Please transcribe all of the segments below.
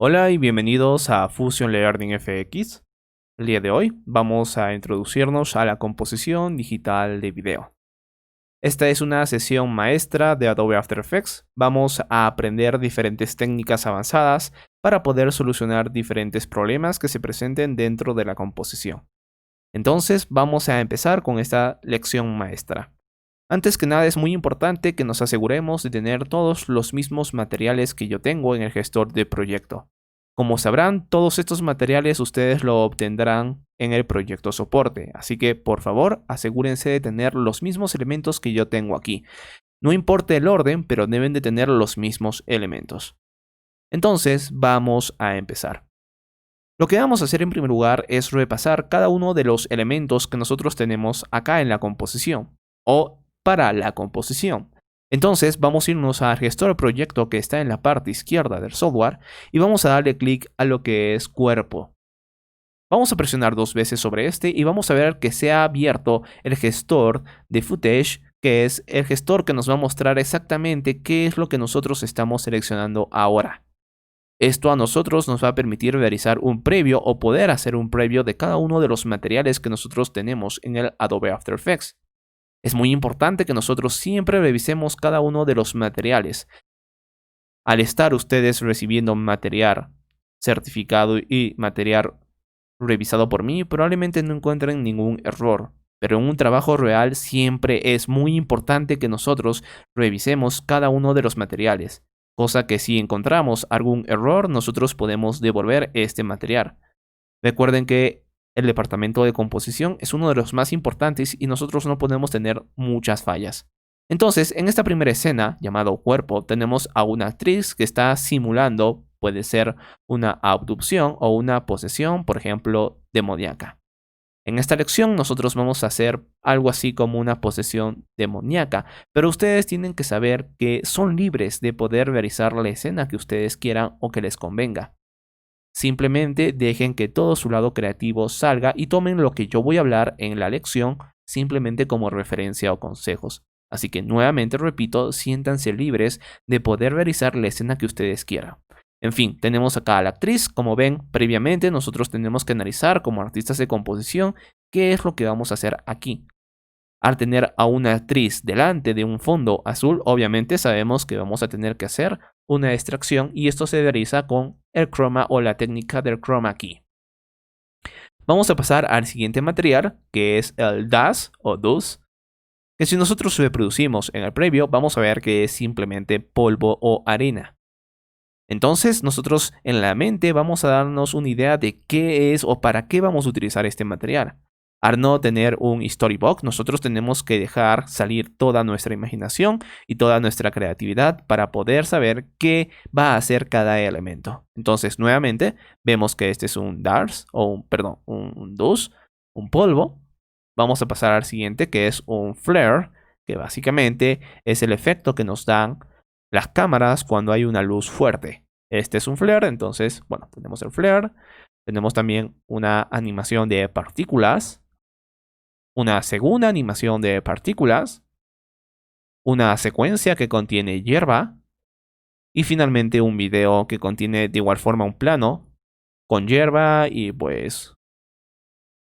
Hola y bienvenidos a Fusion Learning FX. El día de hoy vamos a introducirnos a la composición digital de video. Esta es una sesión maestra de Adobe After Effects. Vamos a aprender diferentes técnicas avanzadas para poder solucionar diferentes problemas que se presenten dentro de la composición. Entonces vamos a empezar con esta lección maestra. Antes que nada es muy importante que nos aseguremos de tener todos los mismos materiales que yo tengo en el gestor de proyecto. Como sabrán, todos estos materiales ustedes lo obtendrán en el proyecto soporte, así que por favor asegúrense de tener los mismos elementos que yo tengo aquí. No importa el orden, pero deben de tener los mismos elementos. Entonces vamos a empezar. Lo que vamos a hacer en primer lugar es repasar cada uno de los elementos que nosotros tenemos acá en la composición o para la composición. Entonces vamos a irnos al gestor de proyecto que está en la parte izquierda del software y vamos a darle clic a lo que es cuerpo. Vamos a presionar 2 veces sobre este y vamos a ver que se ha abierto el gestor de footage, que es el gestor que nos va a mostrar exactamente qué es lo que nosotros estamos seleccionando ahora. Esto a nosotros nos va a permitir realizar un previo o poder hacer un previo de cada uno de los materiales que nosotros tenemos en el Adobe After Effects. Es muy importante que nosotros siempre revisemos cada uno de los materiales. Al estar ustedes recibiendo material certificado y material revisado por mí, probablemente no encuentren ningún error. Pero en un trabajo real siempre es muy importante que nosotros revisemos cada uno de los materiales. Cosa que si encontramos algún error, nosotros podemos devolver este material. Recuerden que el departamento de composición es uno de los más importantes y nosotros no podemos tener muchas fallas. Entonces, en esta primera escena, llamado cuerpo, tenemos a una actriz que está simulando, puede ser una abducción o una posesión, por ejemplo, demoníaca. En esta lección nosotros vamos a hacer algo así como una posesión demoníaca, pero ustedes tienen que saber que son libres de poder realizar la escena que ustedes quieran o que les convenga. Simplemente dejen que todo su lado creativo salga y tomen lo que yo voy a hablar en la lección simplemente como referencia o consejos. Así que nuevamente repito, siéntanse libres de poder realizar la escena que ustedes quieran. En fin, tenemos acá a la actriz. Como ven, previamente nosotros tenemos que analizar como artistas de composición qué es lo que vamos a hacer aquí. Al tener a una actriz delante de un fondo azul, obviamente sabemos que vamos a tener que hacer una extracción y esto se realiza con el chroma o la técnica del chroma key. Vamos a pasar al siguiente material, que es el DAS o DUS, que si nosotros reproducimos en el previo, vamos a ver que es simplemente polvo o arena. Entonces nosotros en la mente vamos a darnos una idea de qué es o para qué vamos a utilizar este material. Al no tener un storybook, nosotros tenemos que dejar salir toda nuestra imaginación y toda nuestra creatividad para poder saber qué va a hacer cada elemento. Entonces, nuevamente, vemos que este es un DARS, o un DUS, un polvo. Vamos a pasar al siguiente, que es un flare, que básicamente es el efecto que nos dan las cámaras cuando hay una luz fuerte. Este es un flare, entonces, bueno, tenemos el flare. Tenemos también una animación de partículas, una segunda animación de partículas, una secuencia que contiene hierba y finalmente un video que contiene de igual forma un plano con hierba y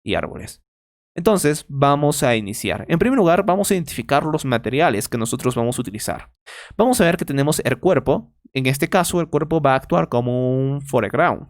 y árboles. Entonces vamos a iniciar. En primer lugar vamos a identificar los materiales que nosotros vamos a utilizar. Vamos a ver que tenemos el cuerpo. En este caso el cuerpo va a actuar como un foreground.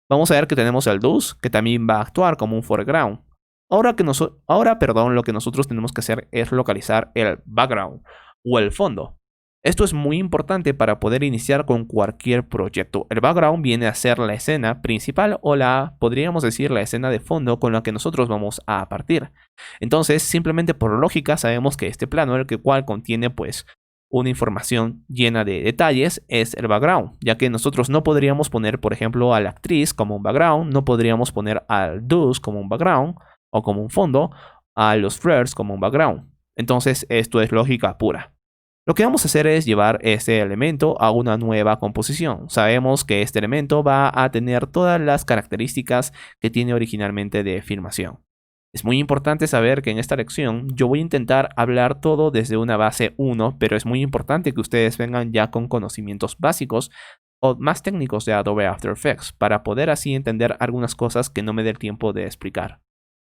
Vamos a ver que tenemos el DUS, que también va a actuar como un foreground. Ahora, lo que nosotros tenemos que hacer es localizar el background o el fondo. Esto es muy importante para poder iniciar con cualquier proyecto. El background viene a ser la escena principal o podríamos decir, la escena de fondo con la que nosotros vamos a partir. Entonces, simplemente por lógica, sabemos que este plano, el cual contiene pues una información llena de detalles, es el background, ya que nosotros no podríamos poner, por ejemplo, a la actriz como un background, no podríamos poner al DUS como un background o como un fondo, a los flares como un background. Entonces, esto es lógica pura. Lo que vamos a hacer es llevar este elemento a una nueva composición. Sabemos que este elemento va a tener todas las características que tiene originalmente de filmación. Es muy importante saber que en esta lección yo voy a intentar hablar todo desde una base 1, pero es muy importante que ustedes vengan ya con conocimientos básicos o más técnicos de Adobe After Effects para poder así entender algunas cosas que no me dé el tiempo de explicar.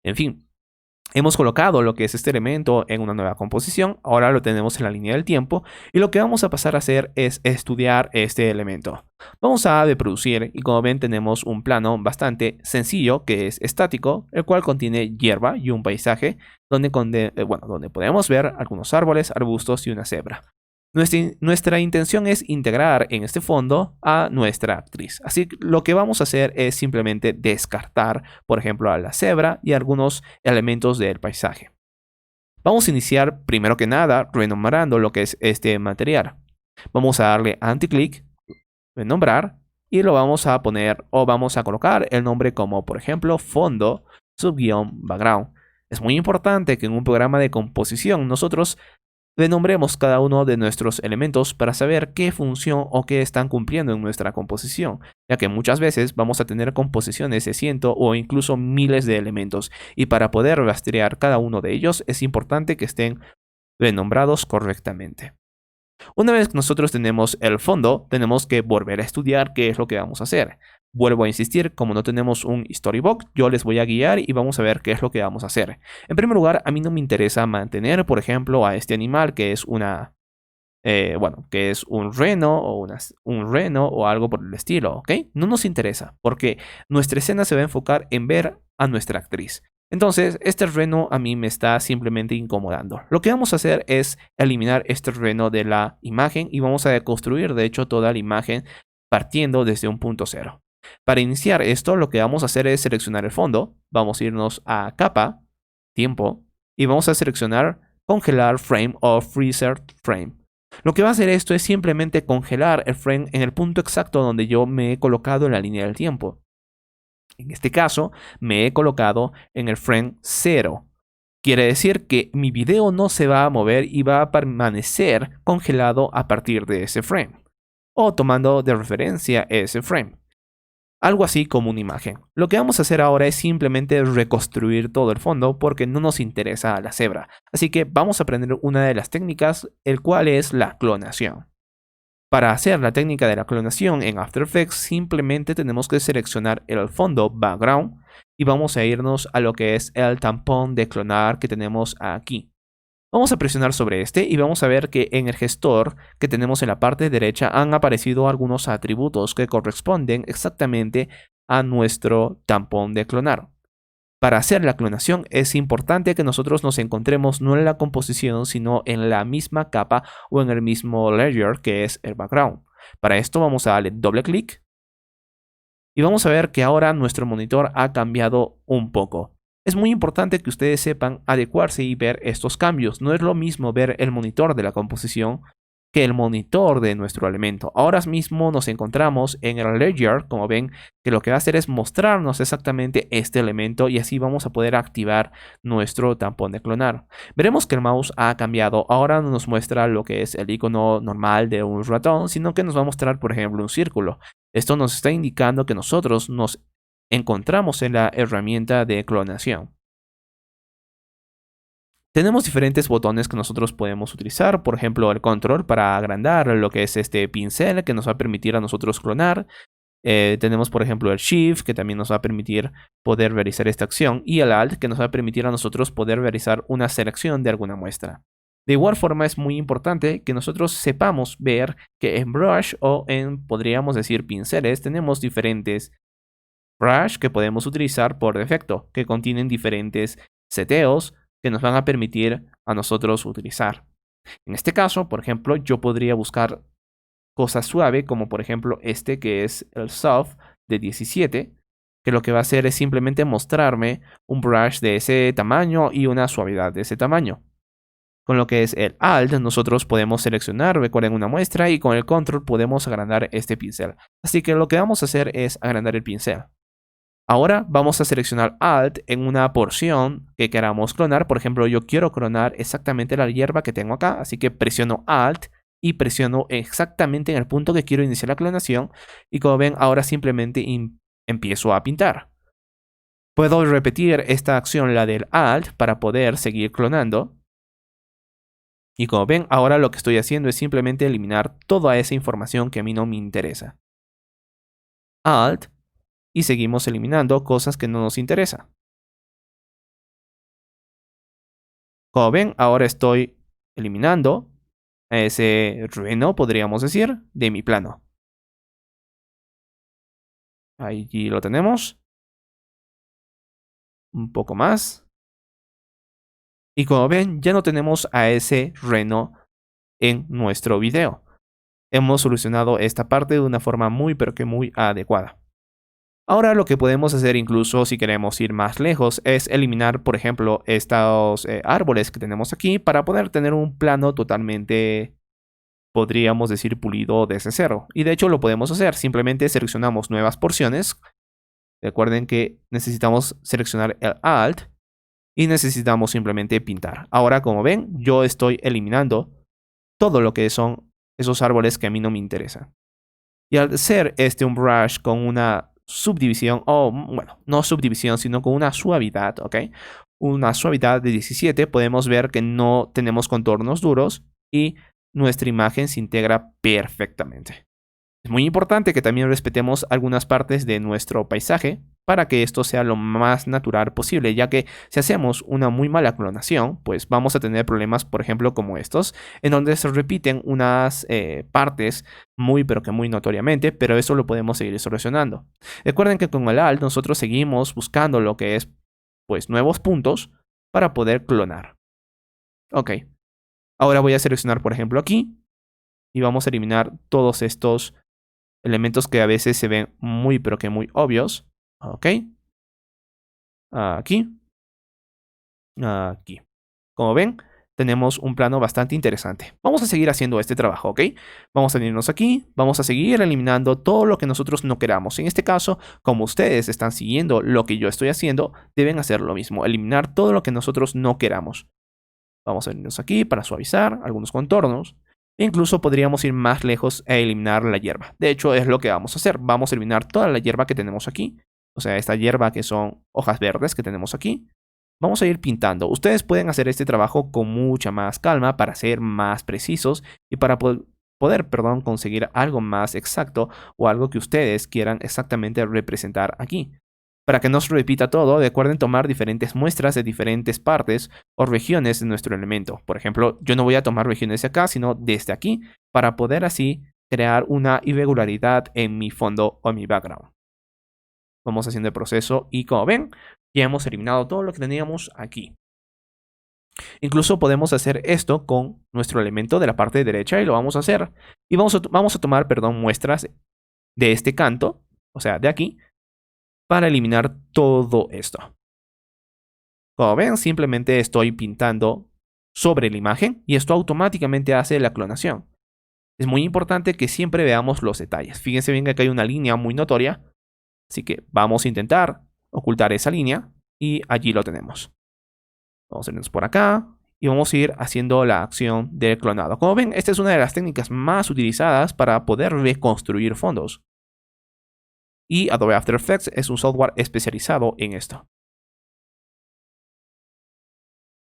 En fin, hemos colocado lo que es este elemento en una nueva composición, ahora lo tenemos en la línea del tiempo y lo que vamos a pasar a hacer es estudiar este elemento. Vamos a producir y como ven tenemos un plano bastante sencillo que es estático, el cual contiene hierba y un paisaje donde podemos ver algunos árboles, arbustos y una cebra. Nuestra intención es integrar en este fondo a nuestra actriz. Así que lo que vamos a hacer es simplemente descartar, por ejemplo, a la cebra y algunos elementos del paisaje. Vamos a iniciar primero que nada renombrando lo que es este material. Vamos a darle anti-click, renombrar y lo vamos a poner o vamos a colocar el nombre como por ejemplo fondo _background. Es muy importante que en un programa de composición nosotros renombremos cada uno de nuestros elementos para saber qué función o qué están cumpliendo en nuestra composición, ya que muchas veces vamos a tener composiciones de cientos o incluso miles de elementos, y para poder rastrear cada uno de ellos es importante que estén renombrados correctamente. Una vez que nosotros tenemos el fondo, tenemos que volver a estudiar qué es lo que vamos a hacer. Vuelvo a insistir, como no tenemos un storybook, yo les voy a guiar y vamos a ver qué es lo que vamos a hacer. En primer lugar, a mí no me interesa mantener, por ejemplo, a este animal que es que es un reno o un reno o algo por el estilo, ¿ok? No nos interesa, porque nuestra escena se va a enfocar en ver a nuestra actriz. Entonces, este reno a mí me está simplemente incomodando. Lo que vamos a hacer es eliminar este reno de la imagen y vamos a deconstruir, de hecho, toda la imagen partiendo desde un punto cero. Para iniciar esto, lo que vamos a hacer es seleccionar el fondo. Vamos a irnos a capa, tiempo, y vamos a seleccionar congelar frame o freezer frame. Lo que va a hacer esto es simplemente congelar el frame en el punto exacto donde yo me he colocado en la línea del tiempo. En este caso, me he colocado en el frame 0. Quiere decir que mi video no se va a mover y va a permanecer congelado a partir de ese frame, o tomando de referencia ese frame. Algo así como una imagen. Lo que vamos a hacer ahora es simplemente reconstruir todo el fondo porque no nos interesa la cebra. Así que vamos a aprender una de las técnicas, el cual es la clonación. Para hacer la técnica de la clonación en After Effects simplemente tenemos que seleccionar el fondo background y vamos a irnos a lo que es el tampón de clonar que tenemos aquí. Vamos a presionar sobre este y vamos a ver que en el gestor que tenemos en la parte derecha han aparecido algunos atributos que corresponden exactamente a nuestro tampón de clonar. Para hacer la clonación es importante que nosotros nos encontremos no en la composición, sino en la misma capa o en el mismo layer que es el background. Para esto vamos a darle doble clic y vamos a ver que ahora nuestro monitor ha cambiado un poco. Es muy importante que ustedes sepan adecuarse y ver estos cambios. No es lo mismo ver el monitor de la composición que el monitor de nuestro elemento. Ahora mismo nos encontramos en el layer, como ven, que lo que va a hacer es mostrarnos exactamente este elemento y así vamos a poder activar nuestro tampón de clonar. Veremos que el mouse ha cambiado. Ahora no nos muestra lo que es el icono normal de un ratón, sino que nos va a mostrar, por ejemplo, un círculo. Esto nos está indicando que nosotros nos encontramos en la herramienta de clonación. Tenemos diferentes botones que nosotros podemos utilizar, por ejemplo el control para agrandar lo que es este pincel que nos va a permitir a nosotros clonar. Tenemos por ejemplo el Shift que también nos va a permitir poder realizar esta acción y el Alt que nos va a permitir a nosotros poder realizar una selección de alguna muestra. De igual forma es muy importante que nosotros sepamos ver que en Brush o en, podríamos decir, pinceles, tenemos diferentes brush que podemos utilizar por defecto, que contienen diferentes seteos que nos van a permitir a nosotros utilizar. En este caso, por ejemplo, yo podría buscar cosas suaves, como por ejemplo este que es el Soft de 17, que lo que va a hacer es simplemente mostrarme un brush de ese tamaño y una suavidad de ese tamaño. Con lo que es el Alt, nosotros podemos seleccionar, recuerden, una muestra y con el Control podemos agrandar este pincel. Así que lo que vamos a hacer es agrandar el pincel. Ahora vamos a seleccionar Alt en una porción que queramos clonar. Por ejemplo, yo quiero clonar exactamente la hierba que tengo acá, así que presiono Alt y presiono exactamente en el punto que quiero iniciar la clonación. Y como ven, ahora simplemente empiezo a pintar. Puedo repetir esta acción, la del Alt, para poder seguir clonando. Y como ven, ahora lo que estoy haciendo es simplemente eliminar toda esa información que a mí no me interesa. Alt y seguimos eliminando cosas que no nos interesan. Como ven, ahora estoy eliminando ese reno, podríamos decir, de mi plano. Allí lo tenemos. Un poco más. Y como ven, ya no tenemos a ese reno en nuestro video. Hemos solucionado esta parte de una forma muy pero que muy adecuada. Ahora lo que podemos hacer, incluso si queremos ir más lejos, es eliminar, por ejemplo, estos árboles que tenemos aquí para poder tener un plano totalmente, podríamos decir, pulido desde cero. Y de hecho lo podemos hacer, simplemente seleccionamos nuevas porciones. Recuerden que necesitamos seleccionar el Alt y necesitamos simplemente pintar. Ahora, como ven, yo estoy eliminando todo lo que son esos árboles que a mí no me interesan. Y al ser un brush con una subdivisión, o bueno, no subdivisión, sino con una suavidad, ¿ok? Una suavidad de 17, podemos ver que no tenemos contornos duros y nuestra imagen se integra perfectamente. Es muy importante que también respetemos algunas partes de nuestro paisaje para que esto sea lo más natural posible, ya que si hacemos una muy mala clonación, pues vamos a tener problemas, por ejemplo, como estos, en donde se repiten unas partes muy, pero que muy notoriamente, pero eso lo podemos seguir solucionando. Recuerden que con el Alt nosotros seguimos buscando lo que es, pues, nuevos puntos para poder clonar. Ok. Ahora voy a seleccionar, por ejemplo, aquí, y vamos a eliminar todos estos elementos que a veces se ven muy, pero que muy obvios. Ok. Aquí. Aquí. Como ven, tenemos un plano bastante interesante. Vamos a seguir haciendo este trabajo, ¿ok? Vamos a venirnos aquí. Vamos a seguir eliminando todo lo que nosotros no queramos. En este caso, como ustedes están siguiendo lo que yo estoy haciendo, deben hacer lo mismo. Eliminar todo lo que nosotros no queramos. Vamos a venirnos aquí para suavizar algunos contornos. Incluso podríamos ir más lejos e eliminar la hierba. De hecho, es lo que vamos a hacer. Vamos a eliminar toda la hierba que tenemos aquí. O sea, esta hierba que son hojas verdes que tenemos aquí. Vamos a ir pintando. Ustedes pueden hacer este trabajo con mucha más calma para ser más precisos y para poder, conseguir algo más exacto o algo que ustedes quieran exactamente representar aquí. Para que no se repita todo, recuerden tomar diferentes muestras de diferentes partes o regiones de nuestro elemento. Por ejemplo, yo no voy a tomar regiones de acá, sino desde aquí, para poder así crear una irregularidad en mi fondo o mi background. Vamos haciendo el proceso y como ven, ya hemos eliminado todo lo que teníamos aquí. Incluso podemos hacer esto con nuestro elemento de la parte derecha y lo vamos a hacer. Y vamos a tomar, muestras de este canto, o sea, de aquí, para eliminar todo esto. Como ven, simplemente estoy pintando sobre la imagen y esto automáticamente hace la clonación. Es muy importante que siempre veamos los detalles. Fíjense bien que acá hay una línea muy notoria, así que vamos a intentar ocultar esa línea y allí lo tenemos. Vamos a irnos por acá y vamos a ir haciendo la acción del clonado. Como ven, esta es una de las técnicas más utilizadas para poder reconstruir fondos. Y Adobe After Effects es un software especializado en esto.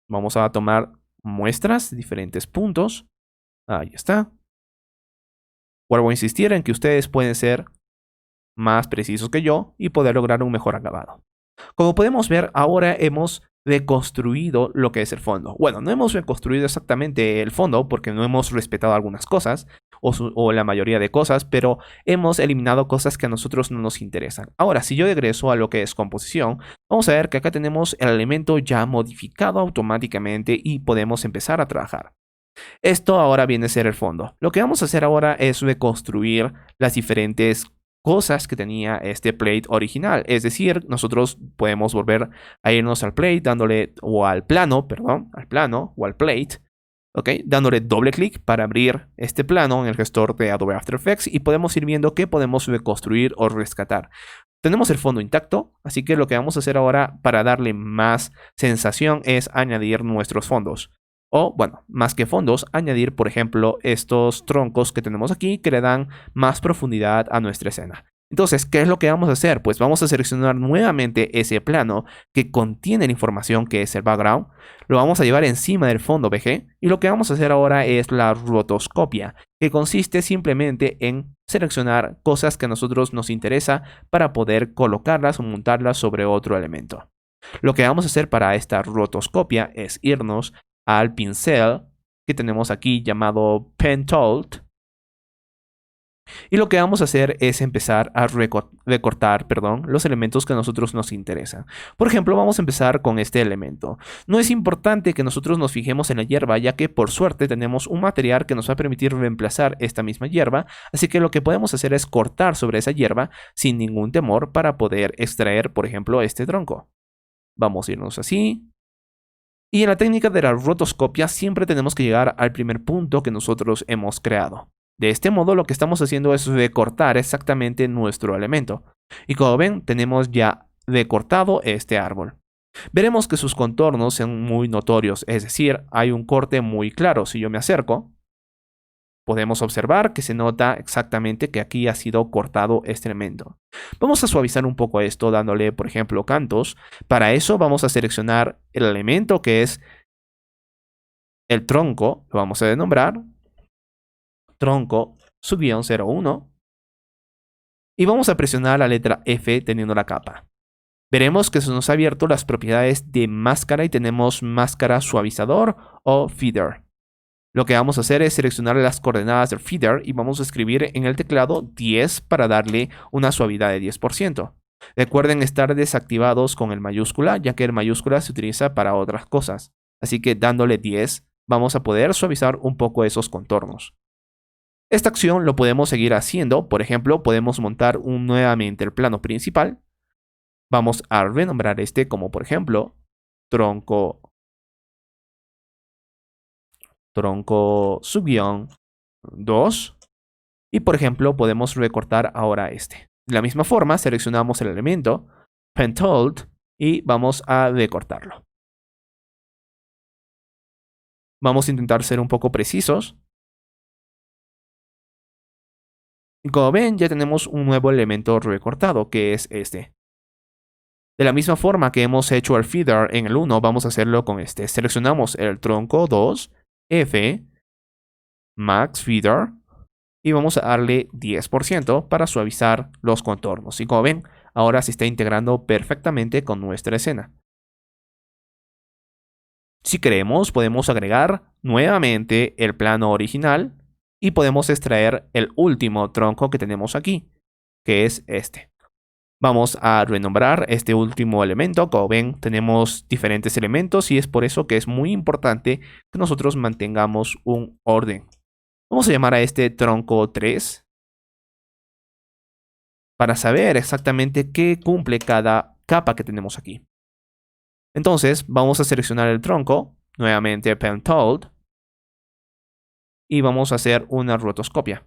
Vamos a tomar muestras de diferentes puntos. Ahí está. Vuelvo a insistir en que ustedes pueden ser más precisos que yo y poder lograr un mejor acabado. Como podemos ver, ahora hemos reconstruido lo que es el fondo. Bueno, no hemos reconstruido exactamente el fondo porque no hemos respetado algunas cosas o la mayoría de cosas, pero hemos eliminado cosas que a nosotros no nos interesan. Ahora, si yo regreso a lo que es composición, vamos a ver que acá tenemos el elemento ya modificado automáticamente y podemos empezar a trabajar. Esto ahora viene a ser el fondo. Lo que vamos a hacer ahora es reconstruir las diferentes cosas que tenía este plate original. Es decir, nosotros podemos volver a irnos al plate dándole, o al plano, perdón, al plano o al plate, ¿ok? Dándole doble clic para abrir este plano en el gestor de Adobe After Effects y podemos ir viendo qué podemos reconstruir o rescatar. Tenemos el fondo intacto, así que lo que vamos a hacer ahora para darle más sensación es añadir nuestros fondos. O, bueno, más que fondos, añadir, por ejemplo, estos troncos que tenemos aquí que le dan más profundidad a nuestra escena. Entonces, ¿qué es lo que vamos a hacer? Pues vamos a seleccionar nuevamente ese plano que contiene la información que es el background. Lo vamos a llevar encima del fondo VG y lo que vamos a hacer ahora es la rotoscopia, que consiste simplemente en seleccionar cosas que a nosotros nos interesa para poder colocarlas o montarlas sobre otro elemento. Lo que vamos a hacer para esta rotoscopia es irnos al pincel que tenemos aquí llamado Pen Tool. Y lo que vamos a hacer es empezar a recortar, los elementos que a nosotros nos interesan. Por ejemplo, vamos a empezar con este elemento. No es importante que nosotros nos fijemos en la hierba, ya que por suerte tenemos un material que nos va a permitir reemplazar esta misma hierba. Así que lo que podemos hacer es cortar sobre esa hierba sin ningún temor para poder extraer, por ejemplo, este tronco. Vamos a irnos así. Y en la técnica de la rotoscopia siempre tenemos que llegar al primer punto que nosotros hemos creado. De este modo lo que estamos haciendo es recortar exactamente nuestro elemento. Y como ven, tenemos ya recortado este árbol. Veremos que sus contornos son muy notorios, es decir, hay un corte muy claro. Si yo me acerco, podemos observar que se nota exactamente que aquí ha sido cortado este elemento. Vamos a suavizar un poco esto dándole, por ejemplo, cantos. Para eso vamos a seleccionar el elemento que es el tronco, lo vamos a denombrar tronco subguión 01 y vamos a presionar la letra F teniendo la capa. Veremos que se nos ha abierto las propiedades de máscara y tenemos máscara suavizador o feather. Lo que vamos a hacer es seleccionar las coordenadas del feather y vamos a escribir en el teclado 10 para darle una suavidad de 10%. Recuerden estar desactivados con el mayúscula, ya que el mayúscula se utiliza para otras cosas. Así que dándole 10 vamos a poder suavizar un poco esos contornos. Esta acción lo podemos seguir haciendo. Por ejemplo, podemos montar nuevamente el plano principal. Vamos a renombrar este como, por ejemplo, tronco subguión 2. Y, por ejemplo, podemos recortar ahora este. De la misma forma, seleccionamos el elemento, Pen Tool, y vamos a recortarlo. Vamos a intentar ser un poco precisos. Y como ven, ya tenemos un nuevo elemento recortado, que es este. De la misma forma que hemos hecho el feather en el 1, vamos a hacerlo con este. Seleccionamos el tronco 2, F, Max Feather, y vamos a darle 10% para suavizar los contornos. Y como ven, ahora se está integrando perfectamente con nuestra escena. Si queremos, podemos agregar nuevamente el plano original y podemos extraer el último tronco que tenemos aquí, que es este. Vamos a renombrar este último elemento. Como ven, tenemos diferentes elementos y es por eso que es muy importante que nosotros mantengamos un orden. Vamos a llamar a este tronco 3 para saber exactamente qué cumple cada capa que tenemos aquí. Entonces, vamos a seleccionar el tronco, nuevamente Pen Tool, y vamos a hacer una rotoscopia.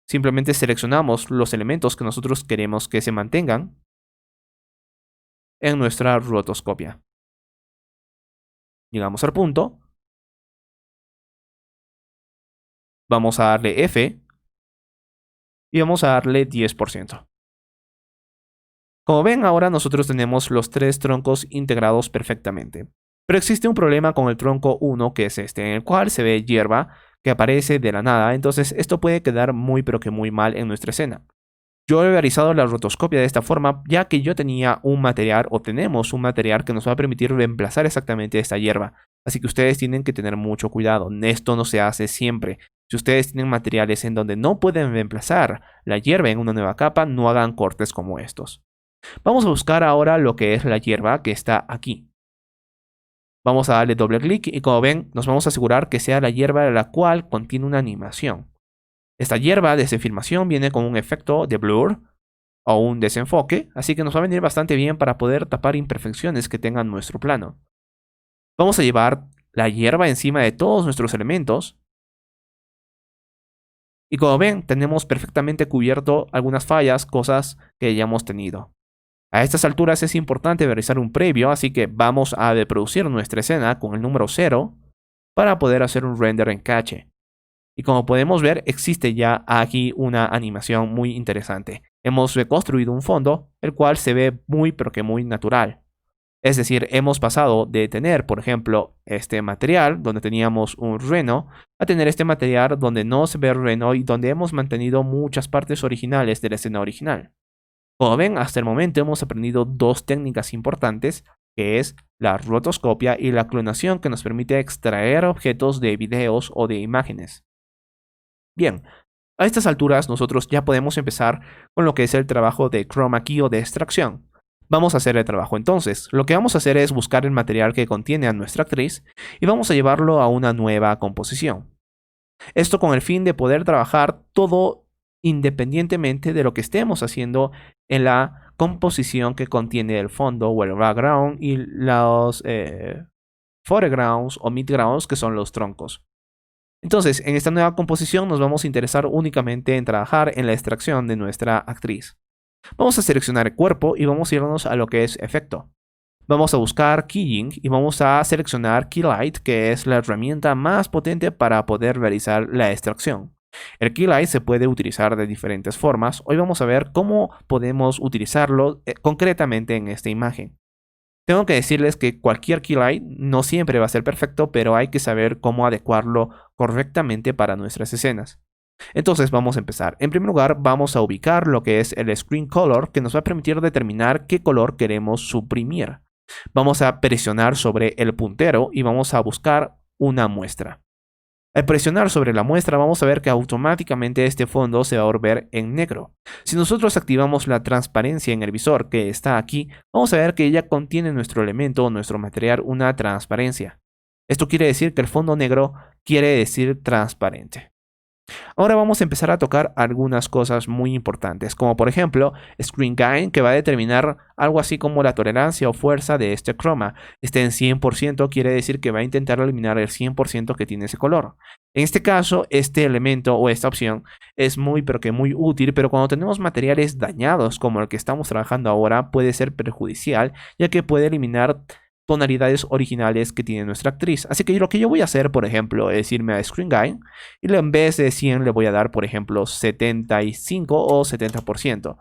Simplemente seleccionamos los elementos que nosotros queremos que se mantengan en nuestra rotoscopia. Llegamos al punto. Vamos a darle F y vamos a darle 10%. Como ven, ahora nosotros tenemos los tres troncos integrados perfectamente. Pero existe un problema con el tronco 1, que es este, en el cual se ve hierba que aparece de la nada. Entonces esto puede quedar muy pero que muy mal en nuestra escena. Yo he realizado la rotoscopia de esta forma, ya que yo tenía un material, o tenemos un material que nos va a permitir reemplazar exactamente esta hierba. Así que ustedes tienen que tener mucho cuidado. Esto no se hace siempre. Si ustedes tienen materiales en donde no pueden reemplazar la hierba en una nueva capa, no hagan cortes como estos. Vamos a buscar ahora lo que es la hierba que está aquí. Vamos a darle doble clic y como ven, nos vamos a asegurar que sea la hierba de la cual contiene una animación. Esta hierba de desenfilmación viene con un efecto de blur o un desenfoque, así que nos va a venir bastante bien para poder tapar imperfecciones que tenga nuestro plano. Vamos a llevar la hierba encima de todos nuestros elementos. Y como ven, tenemos perfectamente cubierto algunas fallas, cosas que hayamos tenido. A estas alturas es importante realizar un previo, así que vamos a reproducir nuestra escena con el número 0 para poder hacer un render en cache. Y como podemos ver, existe ya aquí una animación muy interesante. Hemos reconstruido un fondo, el cual se ve muy pero que muy natural. Es decir, hemos pasado de tener, por ejemplo, este material donde teníamos un reno, a tener este material donde no se ve el reno y donde hemos mantenido muchas partes originales de la escena original. Como ven, hasta el momento hemos aprendido dos técnicas importantes, que es la rotoscopia y la clonación, que nos permite extraer objetos de videos o de imágenes. Bien, a estas alturas nosotros ya podemos empezar con lo que es el trabajo de chroma key o de extracción. Vamos a hacer el trabajo entonces. Lo que vamos a hacer es buscar el material que contiene a nuestra actriz y vamos a llevarlo a una nueva composición. Esto con el fin de poder trabajar todo independientemente de lo que estemos haciendo en la composición que contiene el fondo o el background y los foregrounds o midgrounds, que son los troncos. Entonces, en esta nueva composición nos vamos a interesar únicamente en trabajar en la extracción de nuestra actriz. Vamos a seleccionar el cuerpo y vamos a irnos a lo que es efecto. Vamos a buscar Keying y vamos a seleccionar Keylight, que es la herramienta más potente para poder realizar la extracción. El Keylight se puede utilizar de diferentes formas. Hoy vamos a ver cómo podemos utilizarlo concretamente en esta imagen. Tengo que decirles que cualquier Keylight no siempre va a ser perfecto, pero hay que saber cómo adecuarlo correctamente para nuestras escenas. Entonces vamos a empezar. En primer lugar, vamos a ubicar lo que es el Screen Color, que nos va a permitir determinar qué color queremos suprimir. Vamos a presionar sobre el puntero y vamos a buscar una muestra. Al presionar sobre la muestra vamos a ver que automáticamente este fondo se va a volver en negro. Si nosotros activamos la transparencia en el visor que está aquí, vamos a ver que ya contiene nuestro elemento o nuestro material una transparencia. Esto quiere decir que el fondo negro quiere decir transparente. Ahora vamos a empezar a tocar algunas cosas muy importantes, como por ejemplo Screen Gain, que va a determinar algo así como la tolerancia o fuerza de este croma. Este en 100% quiere decir que va a intentar eliminar el 100% que tiene ese color. En este caso, este elemento o esta opción es muy pero que muy útil, pero cuando tenemos materiales dañados como el que estamos trabajando ahora puede ser perjudicial, ya que puede eliminar tonalidades originales que tiene nuestra actriz. Así que lo que yo voy a hacer, por ejemplo, es irme a Screen Guide y en vez de 100 le voy a dar, por ejemplo, 75 o 70%.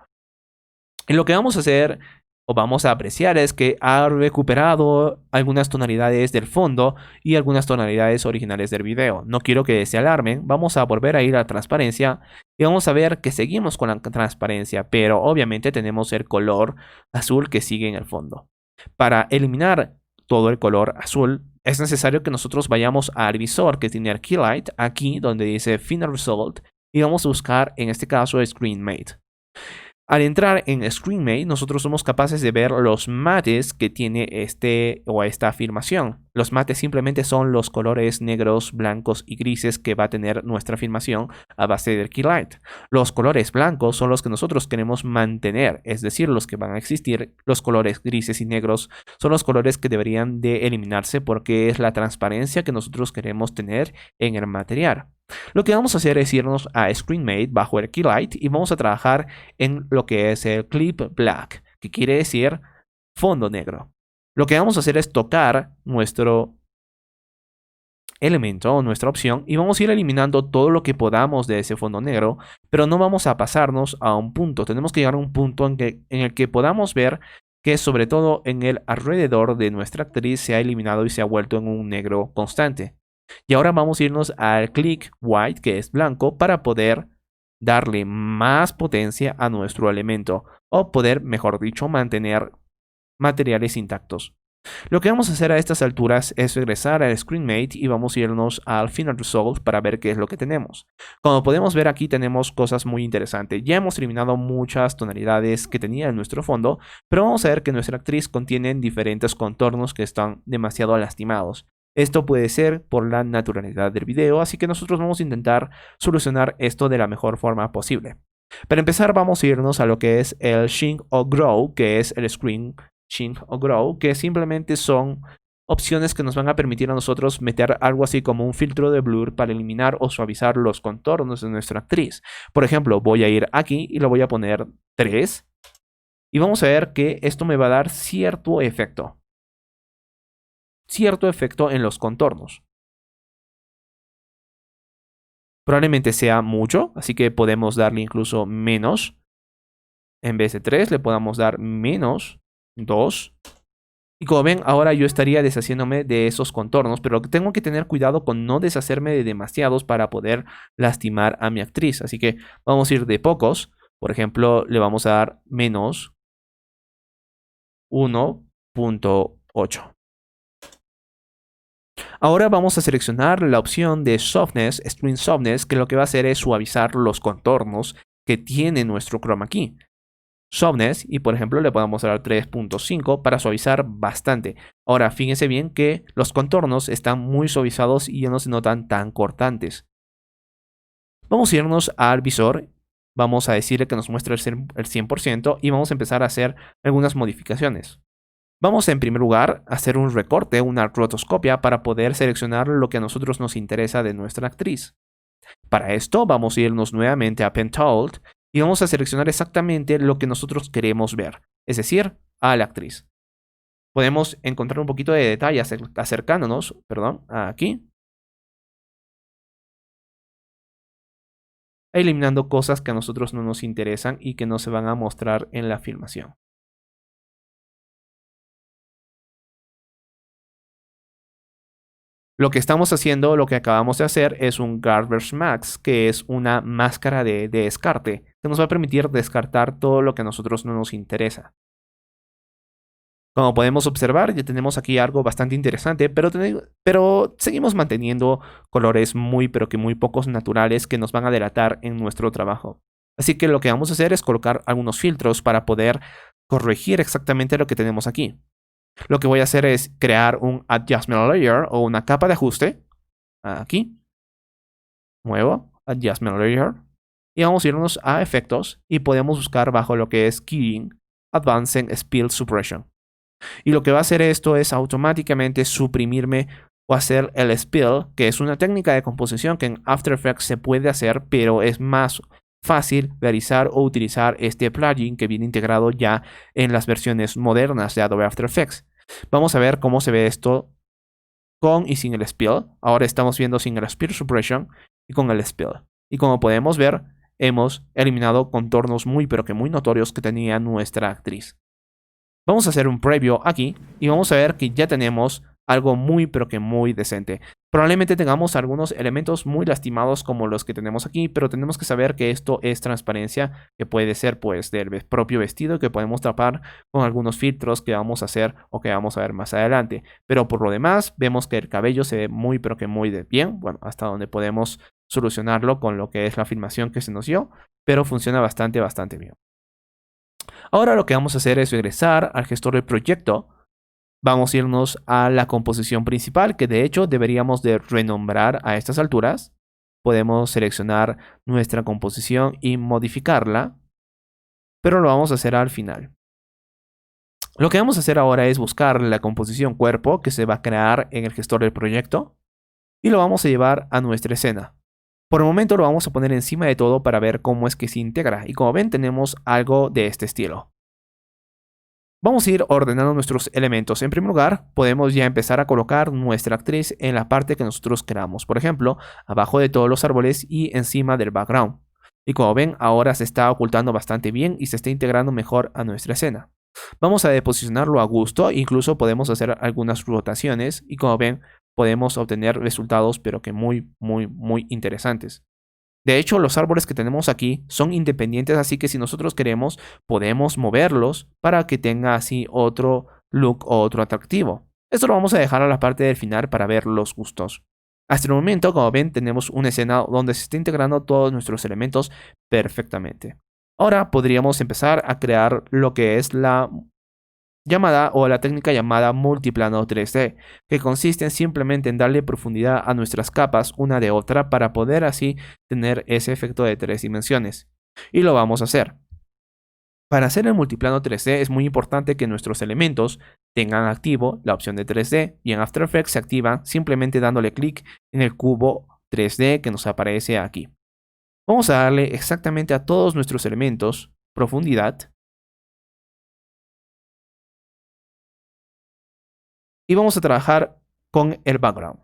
Y lo que vamos a hacer o vamos a apreciar es que ha recuperado algunas tonalidades del fondo y algunas tonalidades originales del video. No quiero que se alarmen, vamos a volver a ir a transparencia y vamos a ver que seguimos con la transparencia, pero obviamente tenemos el color azul que sigue en el fondo. Para eliminar todo el color azul, es necesario que nosotros vayamos al visor que tiene el Keylight, aquí donde dice Final Result, y vamos a buscar en este caso Screen Mate. Al entrar en Screen Mate, nosotros somos capaces de ver los mates que tiene esta filmación. Los mates simplemente son los colores negros, blancos y grises que va a tener nuestra filmación a base del Keylight. Los colores blancos son los que nosotros queremos mantener, es decir, los que van a existir. Los colores grises y negros son los colores que deberían de eliminarse porque es la transparencia que nosotros queremos tener en el material. Lo que vamos a hacer es irnos a Screen Mate bajo el Keylight y vamos a trabajar en lo que es el Clip Black, que quiere decir fondo negro. Lo que vamos a hacer es tocar nuestro elemento o nuestra opción y vamos a ir eliminando todo lo que podamos de ese fondo negro, pero no vamos a pasarnos a un punto. Tenemos que llegar a un punto en el que podamos ver que sobre todo en el alrededor de nuestra actriz se ha eliminado y se ha vuelto en un negro constante. Y ahora vamos a irnos al click white, que es blanco, para poder darle más potencia a nuestro elemento o poder, mejor dicho, mantener materiales intactos. Lo que vamos a hacer a estas alturas es regresar al ScreenMate y vamos a irnos al Final Result para ver qué es lo que tenemos. Como podemos ver aquí tenemos cosas muy interesantes. Ya hemos eliminado muchas tonalidades que tenía en nuestro fondo, pero vamos a ver que nuestra actriz contiene diferentes contornos que están demasiado lastimados. Esto puede ser por la naturalidad del video, así que nosotros vamos a intentar solucionar esto de la mejor forma posible. Para empezar vamos a irnos a lo que es el Shrink o Grow, que es el Screen Shrink o Grow, que simplemente son opciones que nos van a permitir a nosotros meter algo así como un filtro de blur para eliminar o suavizar los contornos de nuestra actriz. Por ejemplo, voy a ir aquí y le voy a poner 3 y vamos a ver que esto me va a dar cierto efecto en los contornos. Probablemente sea mucho, así que podemos darle incluso menos. En vez de 3 le podamos dar menos 2. Y como ven, ahora yo estaría deshaciéndome de esos contornos, pero tengo que tener cuidado con no deshacerme de demasiados para poder lastimar a mi actriz. Así que vamos a ir de pocos. Por ejemplo, le vamos a dar menos 1.8. Ahora vamos a seleccionar la opción de Softness, Screen Softness, que lo que va a hacer es suavizar los contornos que tiene nuestro chroma key. Softness, y por ejemplo le podemos dar 3.5 para suavizar bastante. Ahora fíjense bien que los contornos están muy suavizados y ya no se notan tan cortantes. Vamos a irnos al visor, vamos a decirle que nos muestre el 100% y vamos a empezar a hacer algunas modificaciones. Vamos en primer lugar a hacer un recorte, una rotoscopia para poder seleccionar lo que a nosotros nos interesa de nuestra actriz. Para esto vamos a irnos nuevamente a Pen Tool y vamos a seleccionar exactamente lo que nosotros queremos ver, es decir, a la actriz. Podemos encontrar un poquito de detalle acercándonos, aquí, eliminando cosas que a nosotros no nos interesan y que no se van a mostrar en la filmación. Lo que estamos haciendo, lo que acabamos de hacer es un Garbage Max, que es una máscara de descarte, que nos va a permitir descartar todo lo que a nosotros no nos interesa. Como podemos observar, ya tenemos aquí algo bastante interesante, pero seguimos manteniendo colores muy pocos naturales que nos van a delatar en nuestro trabajo. Así que lo que vamos a hacer es colocar algunos filtros para poder corregir exactamente lo que tenemos aquí. Lo que voy a hacer es crear un Adjustment Layer o una capa de ajuste. Aquí. Nuevo. Adjustment Layer. Y vamos a irnos a efectos y podemos buscar bajo lo que es Keying, Advanced Spill Suppression. Y lo que va a hacer esto es automáticamente suprimirme o hacer el spill, que es una técnica de composición que en After Effects se puede hacer, pero es más fácil realizar o utilizar este plugin que viene integrado ya en las versiones modernas de Adobe After Effects. Vamos a ver cómo se ve esto con y sin el spill. Ahora estamos viendo sin el spill suppression y con el spill. Y como podemos ver, hemos eliminado contornos muy notorios que tenía nuestra actriz. Vamos a hacer un preview aquí y vamos a ver que ya tenemos algo muy muy decente. Probablemente tengamos algunos elementos muy lastimados como los que tenemos aquí, pero tenemos que saber que esto es transparencia, que puede ser pues del propio vestido, que podemos tapar con algunos filtros que vamos a hacer o que vamos a ver más adelante. Pero por lo demás, vemos que el cabello se ve muy muy bien, bueno, hasta donde podemos solucionarlo con lo que es la filmación que se nos dio, pero funciona bastante bien. Ahora lo que vamos a hacer es regresar al gestor del proyecto. Vamos a irnos a la composición principal, que de hecho deberíamos de renombrar a estas alturas. Podemos seleccionar nuestra composición y modificarla, pero lo vamos a hacer al final. Lo que vamos a hacer ahora es buscar la composición cuerpo que se va a crear en el gestor del proyecto y lo vamos a llevar a nuestra escena. Por el momento lo vamos a poner encima de todo para ver cómo es que se integra. Y como ven, tenemos algo de este estilo. Vamos a ir ordenando nuestros elementos. En primer lugar, podemos ya empezar a colocar nuestra actriz en la parte que nosotros queramos. Por ejemplo, abajo de todos los árboles y encima del background. Y como ven, ahora se está ocultando bastante bien y se está integrando mejor a nuestra escena. Vamos a deposicionarlo a gusto. Incluso podemos hacer algunas rotaciones. Y como ven, podemos obtener resultados pero que muy interesantes. De hecho, los árboles que tenemos aquí son independientes, así que si nosotros queremos, podemos moverlos para que tenga así otro look o otro atractivo. Esto lo vamos a dejar a la parte del final para ver los gustos. Hasta el momento, como ven, tenemos una escena donde se está integrando todos nuestros elementos perfectamente. Ahora podríamos empezar a crear lo que es la llamada o la técnica llamada multiplano 3D, que consiste en simplemente en darle profundidad a nuestras capas una de otra para poder así tener ese efecto de 3 dimensiones. Y lo vamos a hacer. Para hacer el multiplano 3D es muy importante que nuestros elementos tengan activo la opción de 3D y en After Effects se activa simplemente dándole clic en el cubo 3D que nos aparece aquí. Vamos a darle exactamente a todos nuestros elementos profundidad. Y vamos a trabajar con el background.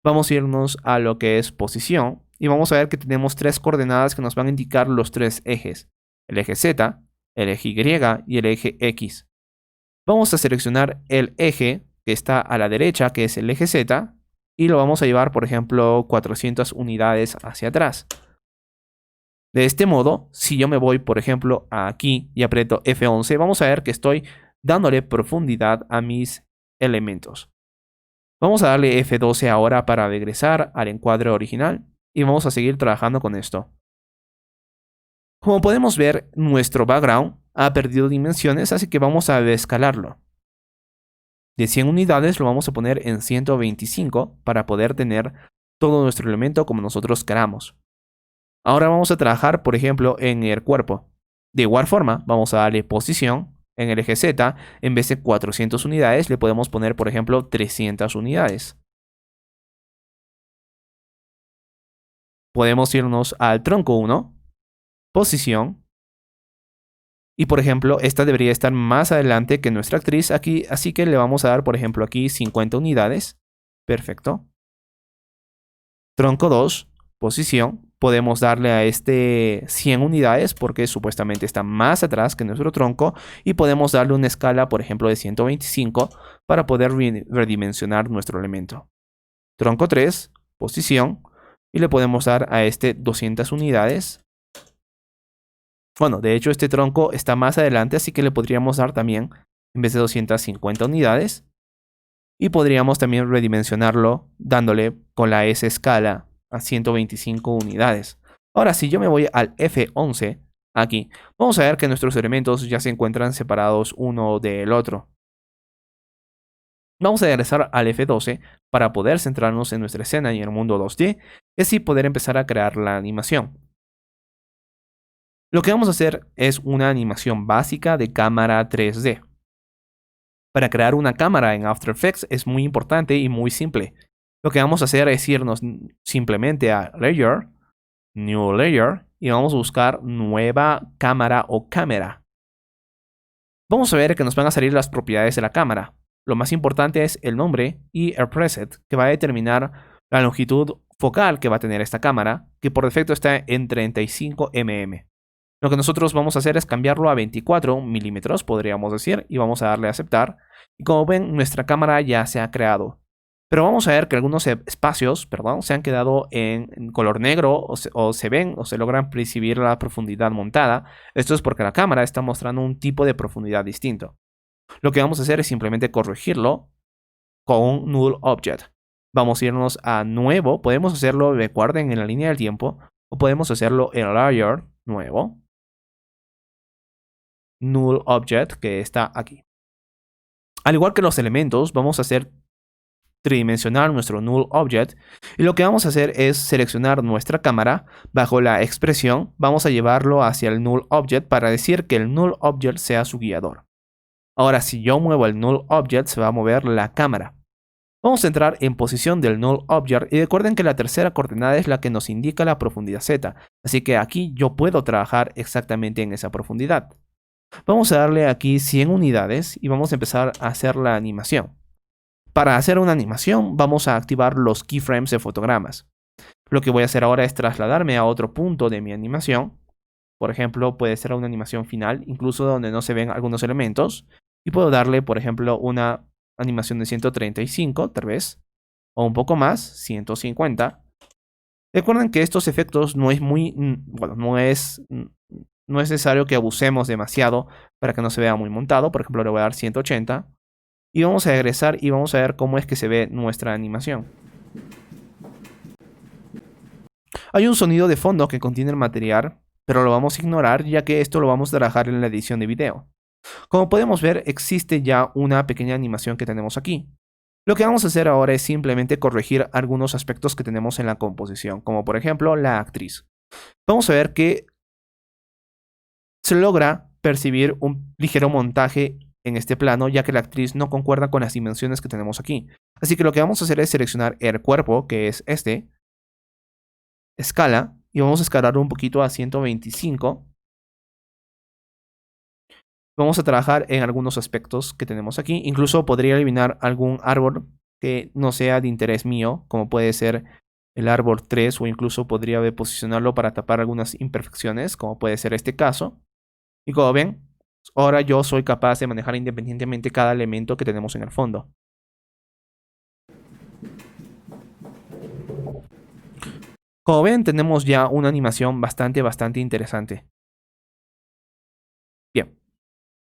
Vamos a irnos a lo que es posición y vamos a ver que tenemos 3 coordenadas que nos van a indicar los 3 ejes. El eje Z, el eje Y y el eje X. Vamos a seleccionar el eje que está a la derecha, que es el eje Z, y lo vamos a llevar, por ejemplo, 400 unidades hacia atrás. De este modo, si yo me voy, por ejemplo, aquí y aprieto F11, vamos a ver que estoy dándole profundidad a mis elementos. Vamos a darle F12 ahora para regresar al encuadre original y vamos a seguir trabajando con esto. Como podemos ver, nuestro background ha perdido dimensiones, así que vamos a descalarlo. De 100 unidades lo vamos a poner en 125 para poder tener todo nuestro elemento como nosotros queramos. Ahora vamos a trabajar, por ejemplo, en el cuerpo. De igual forma, vamos a darle posición. En el eje Z, en vez de 400 unidades, le podemos poner, por ejemplo, 300 unidades. Podemos irnos al tronco 1, posición. Y, por ejemplo, esta debería estar más adelante que nuestra actriz aquí, así que le vamos a dar, por ejemplo, aquí 50 unidades. Perfecto. Tronco 2, posición. Podemos darle a este 100 unidades porque supuestamente está más atrás que nuestro tronco y podemos darle una escala, por ejemplo, de 125 para poder redimensionar nuestro elemento. Tronco 3, posición, y le podemos dar a este 200 unidades. Bueno, de hecho este tronco está más adelante, así que le podríamos dar también, en vez de 250 unidades, y podríamos también redimensionarlo dándole con la S escala a 125 unidades. Ahora, si yo me voy al F11, aquí, vamos a ver que nuestros elementos ya se encuentran separados uno del otro. Vamos a regresar al F12 para poder centrarnos en nuestra escena y en el mundo 2D, y así poder empezar a crear la animación. Lo que vamos a hacer es una animación básica de cámara 3D. Para crear una cámara en After Effects es muy importante y muy simple. Lo que vamos a hacer es irnos simplemente a Layer, New Layer, y vamos a buscar Nueva Cámara o Cámara. Vamos a ver que nos van a salir las propiedades de la cámara. Lo más importante es el nombre y el preset, que va a determinar la longitud focal que va a tener esta cámara, que por defecto está en 35 mm. Lo que nosotros vamos a hacer es cambiarlo a 24 milímetros, podríamos decir, y vamos a darle a aceptar. Y como ven, nuestra cámara ya se ha creado. Pero vamos a ver que algunos espacios, se han quedado en color negro o se ven o se logran percibir la profundidad montada. Esto es porque la cámara está mostrando un tipo de profundidad distinto. Lo que vamos a hacer es simplemente corregirlo con un Null Object. Vamos a irnos a Nuevo. Podemos hacerlo, recuerden, en la línea del tiempo. O podemos hacerlo en Layer, Nuevo. Null Object, que está aquí. Al igual que los elementos, vamos a hacer tridimensional nuestro Null Object. Y lo que vamos a hacer es seleccionar nuestra cámara. Bajo la expresión, vamos a llevarlo hacia el Null Object para decir que el Null Object sea su guiador. Ahora, si yo muevo el Null Object, se va a mover la cámara. Vamos a entrar en posición del Null Object y recuerden que la tercera coordenada es la que nos indica la profundidad Z. Así que aquí yo puedo trabajar exactamente en esa profundidad. Vamos a darle aquí 100 unidades y vamos a empezar a hacer la animación. Para hacer una animación vamos a activar los keyframes de fotogramas. Lo que voy a hacer ahora es trasladarme a otro punto de mi animación. Por ejemplo, puede ser una animación final, incluso donde no se ven algunos elementos. Y puedo darle, por ejemplo, una animación de 135, tal vez. O un poco más, 150. Recuerden que estos efectos no es no es necesario que abusemos demasiado para que no se vea muy montado. Por ejemplo, le voy a dar 180. Y vamos a regresar y vamos a ver cómo es que se ve nuestra animación. Hay un sonido de fondo que contiene el material, pero lo vamos a ignorar ya que esto lo vamos a trabajar en la edición de video. Como podemos ver, existe ya una pequeña animación que tenemos aquí. Lo que vamos a hacer ahora es simplemente corregir algunos aspectos que tenemos en la composición, como por ejemplo la actriz. Vamos a ver que se logra percibir un ligero montaje en este plano, ya que la actriz no concuerda con las dimensiones que tenemos aquí. Así que lo que vamos a hacer es seleccionar el cuerpo, que es este, escala, y vamos a escalar un poquito a 125. Vamos a trabajar en algunos aspectos que tenemos aquí. Incluso podría eliminar algún árbol que no sea de interés mío, como puede ser el árbol 3 o incluso podría posicionarlo para tapar algunas imperfecciones, como puede ser este caso. Y como ven, ahora yo soy capaz de manejar independientemente cada elemento que tenemos en el fondo. Como ven, tenemos ya una animación bastante interesante. Bien,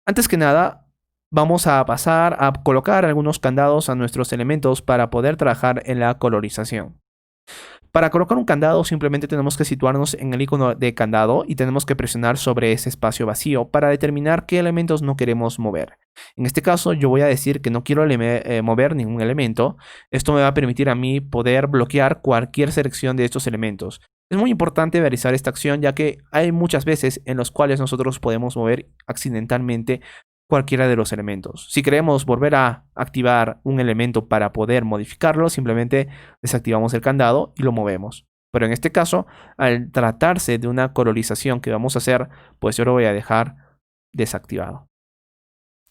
antes que nada, vamos a pasar a colocar algunos candados a nuestros elementos para poder trabajar en la colorización. Para colocar un candado simplemente tenemos que situarnos en el icono de candado y tenemos que presionar sobre ese espacio vacío para determinar qué elementos no queremos mover. En este caso yo voy a decir que no quiero mover ningún elemento. Esto me va a permitir a mí poder bloquear cualquier selección de estos elementos. Es muy importante realizar esta acción ya que hay muchas veces en las cuales nosotros podemos mover accidentalmente cualquiera de los elementos. Si queremos volver a activar un elemento para poder modificarlo, simplemente desactivamos el candado y lo movemos. Pero en este caso, al tratarse de una colorización que vamos a hacer, pues yo lo voy a dejar desactivado.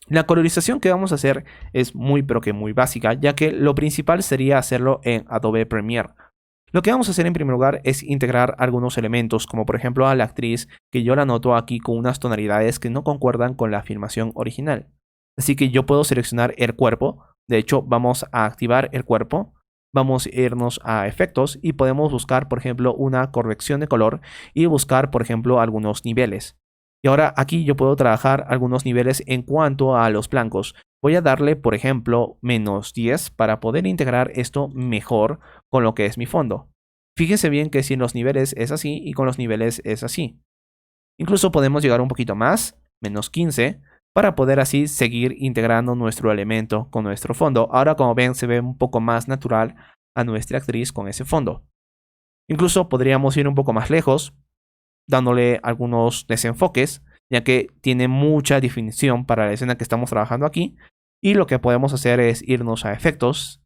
La colorización que vamos a hacer es muy pero que muy básica, ya que lo principal sería hacerlo en Adobe Premiere. Lo que vamos a hacer en primer lugar es integrar algunos elementos, como por ejemplo a la actriz, que yo la noto aquí con unas tonalidades que no concuerdan con la filmación original. Así que yo puedo seleccionar el cuerpo. De hecho, vamos a activar el cuerpo. Vamos a irnos a efectos y podemos buscar, por ejemplo, una corrección de color y buscar, por ejemplo, algunos niveles. Y ahora aquí yo puedo trabajar algunos niveles en cuanto a los blancos. Voy a darle, por ejemplo, -10 para poder integrar esto mejor con lo que es mi fondo. Fíjense bien que si en los niveles es así y con los niveles es así. Incluso podemos llegar un poquito más, -15, para poder así seguir integrando nuestro elemento con nuestro fondo. Ahora, como ven, se ve un poco más natural a nuestra actriz con ese fondo. Incluso podríamos ir un poco más lejos, dándole algunos desenfoques, ya que tiene mucha definición para la escena que estamos trabajando aquí. Y lo que podemos hacer es irnos a efectos,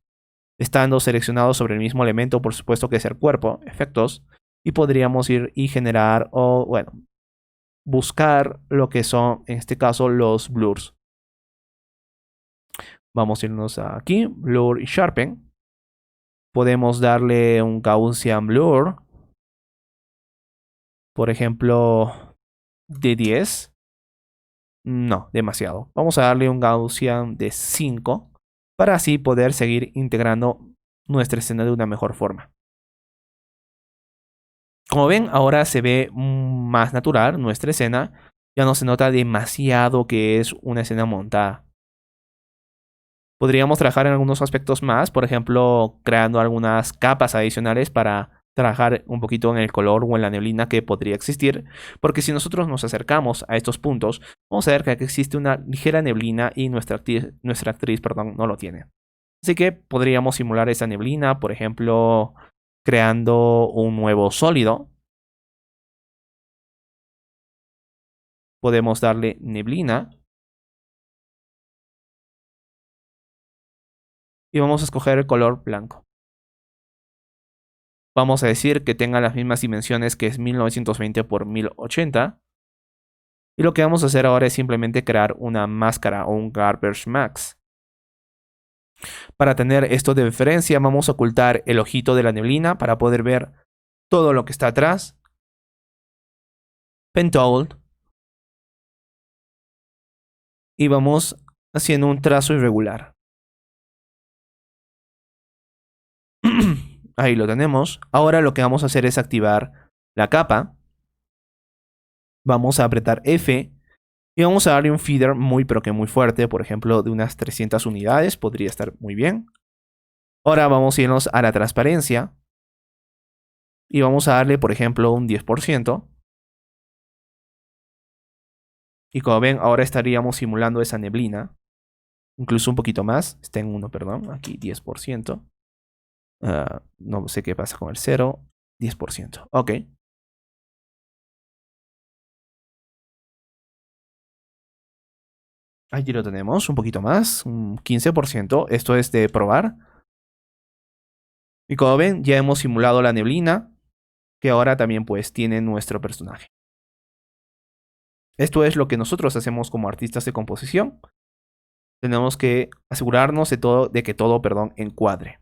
estando seleccionado sobre el mismo elemento, por supuesto que es el cuerpo, efectos, y podríamos ir y generar, o bueno, buscar lo que son, en este caso, los blurs. Vamos a irnos aquí, blur y sharpen. Podemos darle un Gaussian blur, por ejemplo, de 10. No, demasiado. Vamos a darle un Gaussian de 5 para así poder seguir integrando nuestra escena de una mejor forma. Como ven, ahora se ve más natural nuestra escena. Ya no se nota demasiado que es una escena montada. Podríamos trabajar en algunos aspectos más, por ejemplo, creando algunas capas adicionales para trabajar un poquito en el color o en la neblina que podría existir, porque si nosotros nos acercamos a estos puntos, vamos a ver que aquí existe una ligera neblina y nuestra actriz, no lo tiene. Así que podríamos simular esa neblina, por ejemplo, creando un nuevo sólido. Podemos darle neblina. Y vamos a escoger el color blanco. Vamos a decir que tenga las mismas dimensiones, que es 1920 por 1080. Y lo que vamos a hacer ahora es simplemente crear una máscara o un Garbage Max. Para tener esto de referencia, vamos a ocultar el ojito de la neblina para poder ver todo lo que está atrás. Pen Tool. Y vamos haciendo un trazo irregular. Ahí lo tenemos. Ahora lo que vamos a hacer es activar la capa. Vamos a apretar F. Y vamos a darle un feeder muy pero que muy fuerte. Por ejemplo, de unas 300 unidades. Podría estar muy bien. Ahora vamos a irnos a la transparencia. Y vamos a darle, por ejemplo, un 10%. Y como ven, ahora estaríamos simulando esa neblina. Incluso un poquito más. Está en 1, perdón. Aquí 10%. No sé qué pasa con el 0. 10%. Ok. Allí lo tenemos. Un poquito más. Un 15%. Esto es de probar. Y como ven, ya hemos simulado la neblina. Que ahora también pues tiene nuestro personaje. Esto es lo que nosotros hacemos como artistas de composición. Tenemos que asegurarnos de que todo encuadre.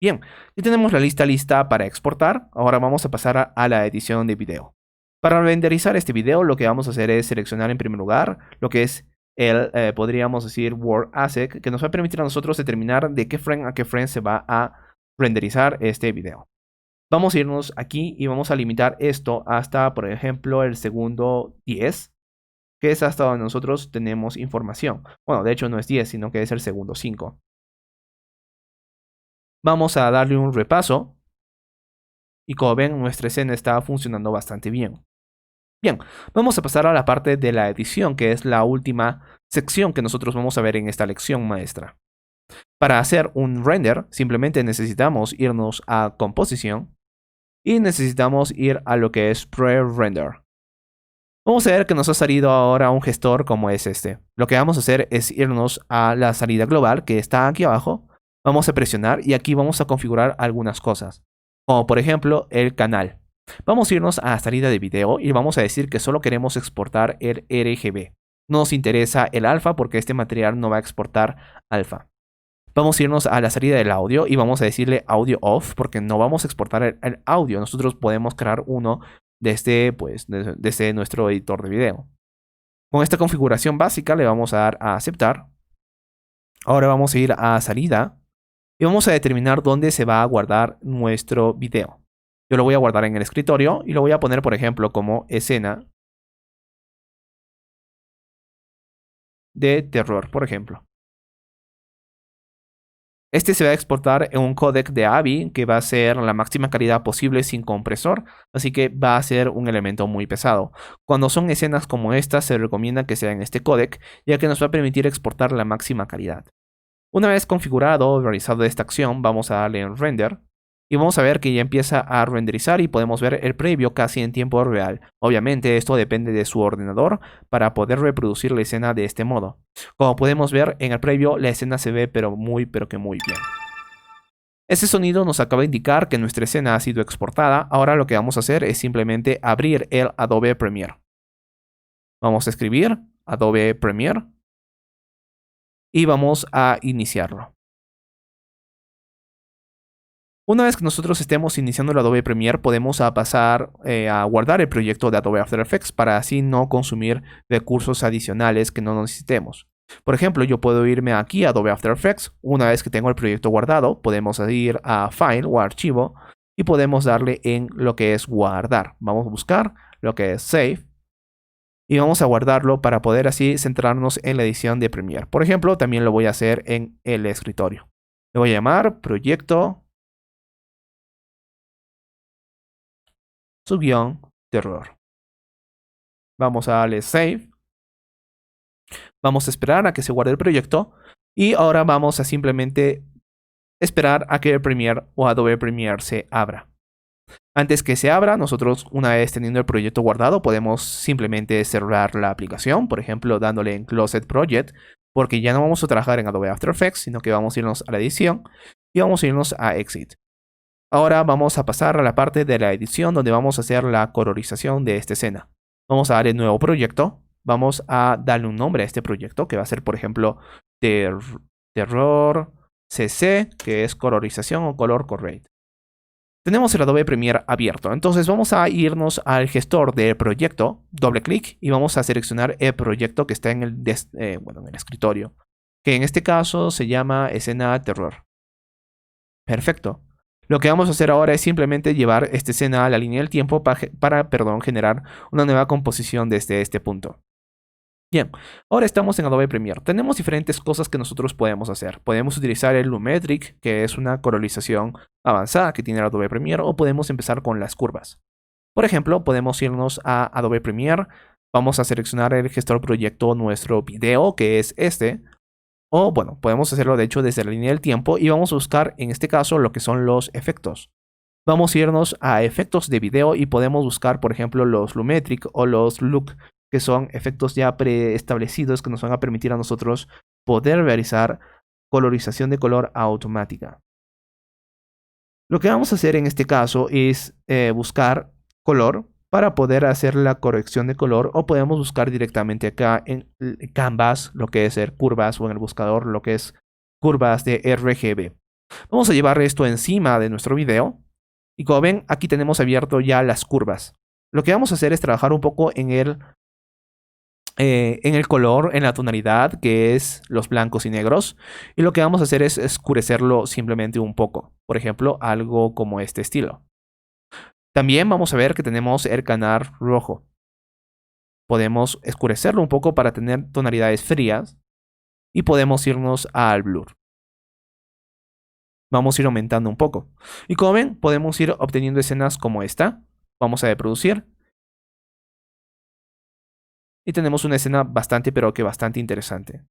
Bien, ya tenemos la lista lista para exportar. Ahora vamos a pasar a la edición de video. Para renderizar este video, lo que vamos a hacer es seleccionar en primer lugar lo que es el, podríamos decir, Word Asset, que nos va a permitir a nosotros determinar de qué frame a qué frame se va a renderizar este video. Vamos a irnos aquí y vamos a limitar esto hasta, por ejemplo, el segundo 10, que es hasta donde nosotros tenemos información. Bueno, de hecho no es 10, sino que es el segundo 5. Vamos a darle un repaso. Y como ven, nuestra escena está funcionando bastante bien. Bien, vamos a pasar a la parte de la edición, que es la última sección que nosotros vamos a ver en esta lección maestra. Para hacer un render, simplemente necesitamos irnos a Composición y necesitamos ir a lo que es Pre-Render. Vamos a ver que nos ha salido ahora un gestor como es este. Lo que vamos a hacer es irnos a la salida global, que está aquí abajo. Vamos a presionar y aquí vamos a configurar algunas cosas, como por ejemplo el canal. Vamos a irnos a salida de video y vamos a decir que solo queremos exportar el RGB. No nos interesa el alfa porque este material no va a exportar alfa. Vamos a irnos a la salida del audio y vamos a decirle audio off porque no vamos a exportar el audio. Nosotros podemos crear uno desde nuestro editor de video. Con esta configuración básica le vamos a dar a aceptar. Ahora vamos a ir a salida y vamos a determinar dónde se va a guardar nuestro video. Yo lo voy a guardar en el escritorio y lo voy a poner, por ejemplo, como escena de terror, por ejemplo. Este se va a exportar en un códec de AVI que va a ser la máxima calidad posible sin compresor, así que va a ser un elemento muy pesado. Cuando son escenas como esta, se recomienda que sea en este códec, ya que nos va a permitir exportar la máxima calidad. Una vez configurado o realizado esta acción, vamos a darle en Render. Y vamos a ver que ya empieza a renderizar y podemos ver el previo casi en tiempo real. Obviamente esto depende de su ordenador para poder reproducir la escena de este modo. Como podemos ver en el previo la escena se ve pero que muy bien. Ese sonido nos acaba de indicar que nuestra escena ha sido exportada. Ahora lo que vamos a hacer es simplemente abrir el Adobe Premiere. Vamos a escribir Adobe Premiere y vamos a iniciarlo. Una vez que nosotros estemos iniciando el Adobe Premiere, podemos pasar a guardar el proyecto de Adobe After Effects para así no consumir recursos adicionales que no necesitemos. Por ejemplo, yo puedo irme aquí a Adobe After Effects. Una vez que tengo el proyecto guardado, podemos ir a File o Archivo y podemos darle en lo que es guardar. Vamos a buscar lo que es Save y vamos a guardarlo para poder así centrarnos en la edición de Premiere. Por ejemplo, también lo voy a hacer en el escritorio. Le voy a llamar Proyecto _terror. Vamos a darle Save. Vamos a esperar a que se guarde el proyecto. Y ahora vamos a simplemente esperar a que el Premiere o Adobe Premiere se abra. Antes que se abra, nosotros una vez teniendo el proyecto guardado, podemos simplemente cerrar la aplicación. Por ejemplo, dándole en Closed Project. Porque ya no vamos a trabajar en Adobe After Effects, sino que vamos a irnos a la edición. Y vamos a irnos a Exit. Ahora vamos a pasar a la parte de la edición donde vamos a hacer la colorización de esta escena. Vamos a darle nuevo proyecto. Vamos a darle un nombre a este proyecto que va a ser, por ejemplo, Terror CC, que es colorización o color correct. Tenemos el Adobe Premiere abierto. Entonces vamos a irnos al gestor del proyecto, doble clic y vamos a seleccionar el proyecto que está en el escritorio, que en este caso se llama escena terror. Perfecto. Lo que vamos a hacer ahora es simplemente llevar esta escena a la línea del tiempo para generar una nueva composición desde este punto. Bien, ahora estamos en Adobe Premiere. Tenemos diferentes cosas que nosotros podemos hacer. Podemos utilizar el Lumetric, que es una colorización avanzada que tiene el Adobe Premiere, o podemos empezar con las curvas. Por ejemplo, podemos irnos a Adobe Premiere. Vamos a seleccionar el gestor proyecto nuestro video, que es este. O bueno, podemos hacerlo de hecho desde la línea del tiempo y vamos a buscar en este caso lo que son los efectos. Vamos a irnos a efectos de video y podemos buscar por ejemplo los Lumetric o los Look, que son efectos ya preestablecidos que nos van a permitir a nosotros poder realizar colorización de color automática. Lo que vamos a hacer en este caso es buscar color para poder hacer la corrección de color, o podemos buscar directamente acá en Canvas lo que es curvas, o en el buscador lo que es curvas de RGB. Vamos a llevar esto encima de nuestro video. Y como ven, aquí tenemos abierto ya las curvas. Lo que vamos a hacer es trabajar un poco en el color, en la tonalidad, que es los blancos y negros. Y lo que vamos a hacer es oscurecerlo simplemente un poco. Por ejemplo, algo como este estilo. También vamos a ver que tenemos el canal rojo. Podemos oscurecerlo un poco para tener tonalidades frías. Y podemos irnos al blur. Vamos a ir aumentando un poco. Y como ven, podemos ir obteniendo escenas como esta. Vamos a reproducir. Y tenemos una escena bastante, pero que bastante interesante.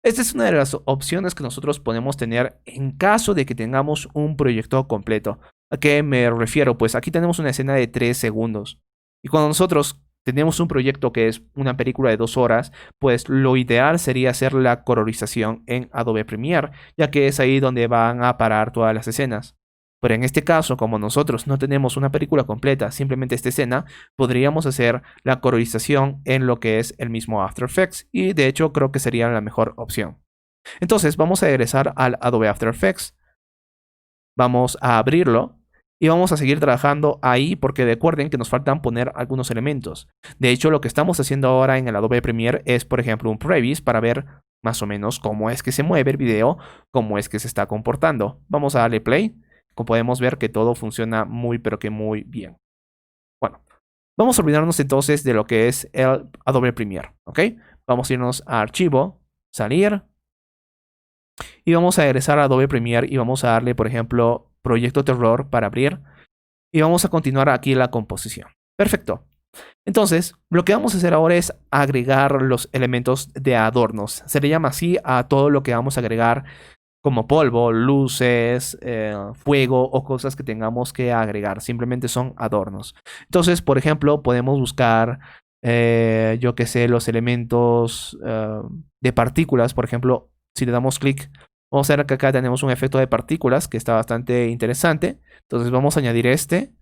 Esta es una de las opciones que nosotros podemos tener en caso de que tengamos un proyecto completo. ¿A qué me refiero? Pues aquí tenemos una escena de 3 segundos. Y cuando nosotros tenemos un proyecto que es una película de 2 horas, pues lo ideal sería hacer la colorización en Adobe Premiere, ya que es ahí donde van a parar todas las escenas. Pero en este caso, como nosotros no tenemos una película completa, simplemente esta escena, podríamos hacer la colorización en lo que es el mismo After Effects. Y de hecho creo que sería la mejor opción. Entonces vamos a regresar al Adobe After Effects. Vamos a abrirlo. Y vamos a seguir trabajando ahí porque recuerden que nos faltan poner algunos elementos. De hecho, lo que estamos haciendo ahora en el Adobe Premiere es, por ejemplo, un previs para ver más o menos cómo es que se mueve el video, cómo es que se está comportando. Vamos a darle play. Como podemos ver que todo funciona muy pero que muy bien. Bueno, vamos a olvidarnos entonces de lo que es el Adobe Premiere, ¿ok? Vamos a irnos a Archivo, Salir. Y vamos a regresar a Adobe Premiere y vamos a darle, por ejemplo, Proyecto Terror para abrir. Y vamos a continuar aquí la composición. Perfecto. Entonces, lo que vamos a hacer ahora es agregar los elementos de adornos. Se le llama así a todo lo que vamos a agregar como polvo, luces, fuego o cosas que tengamos que agregar. Simplemente son adornos. Entonces, por ejemplo, podemos buscar, yo que sé, los elementos de partículas. Por ejemplo, si le damos clic, vamos a ver que acá tenemos un efecto de partículas que está bastante interesante. Entonces vamos a añadir este.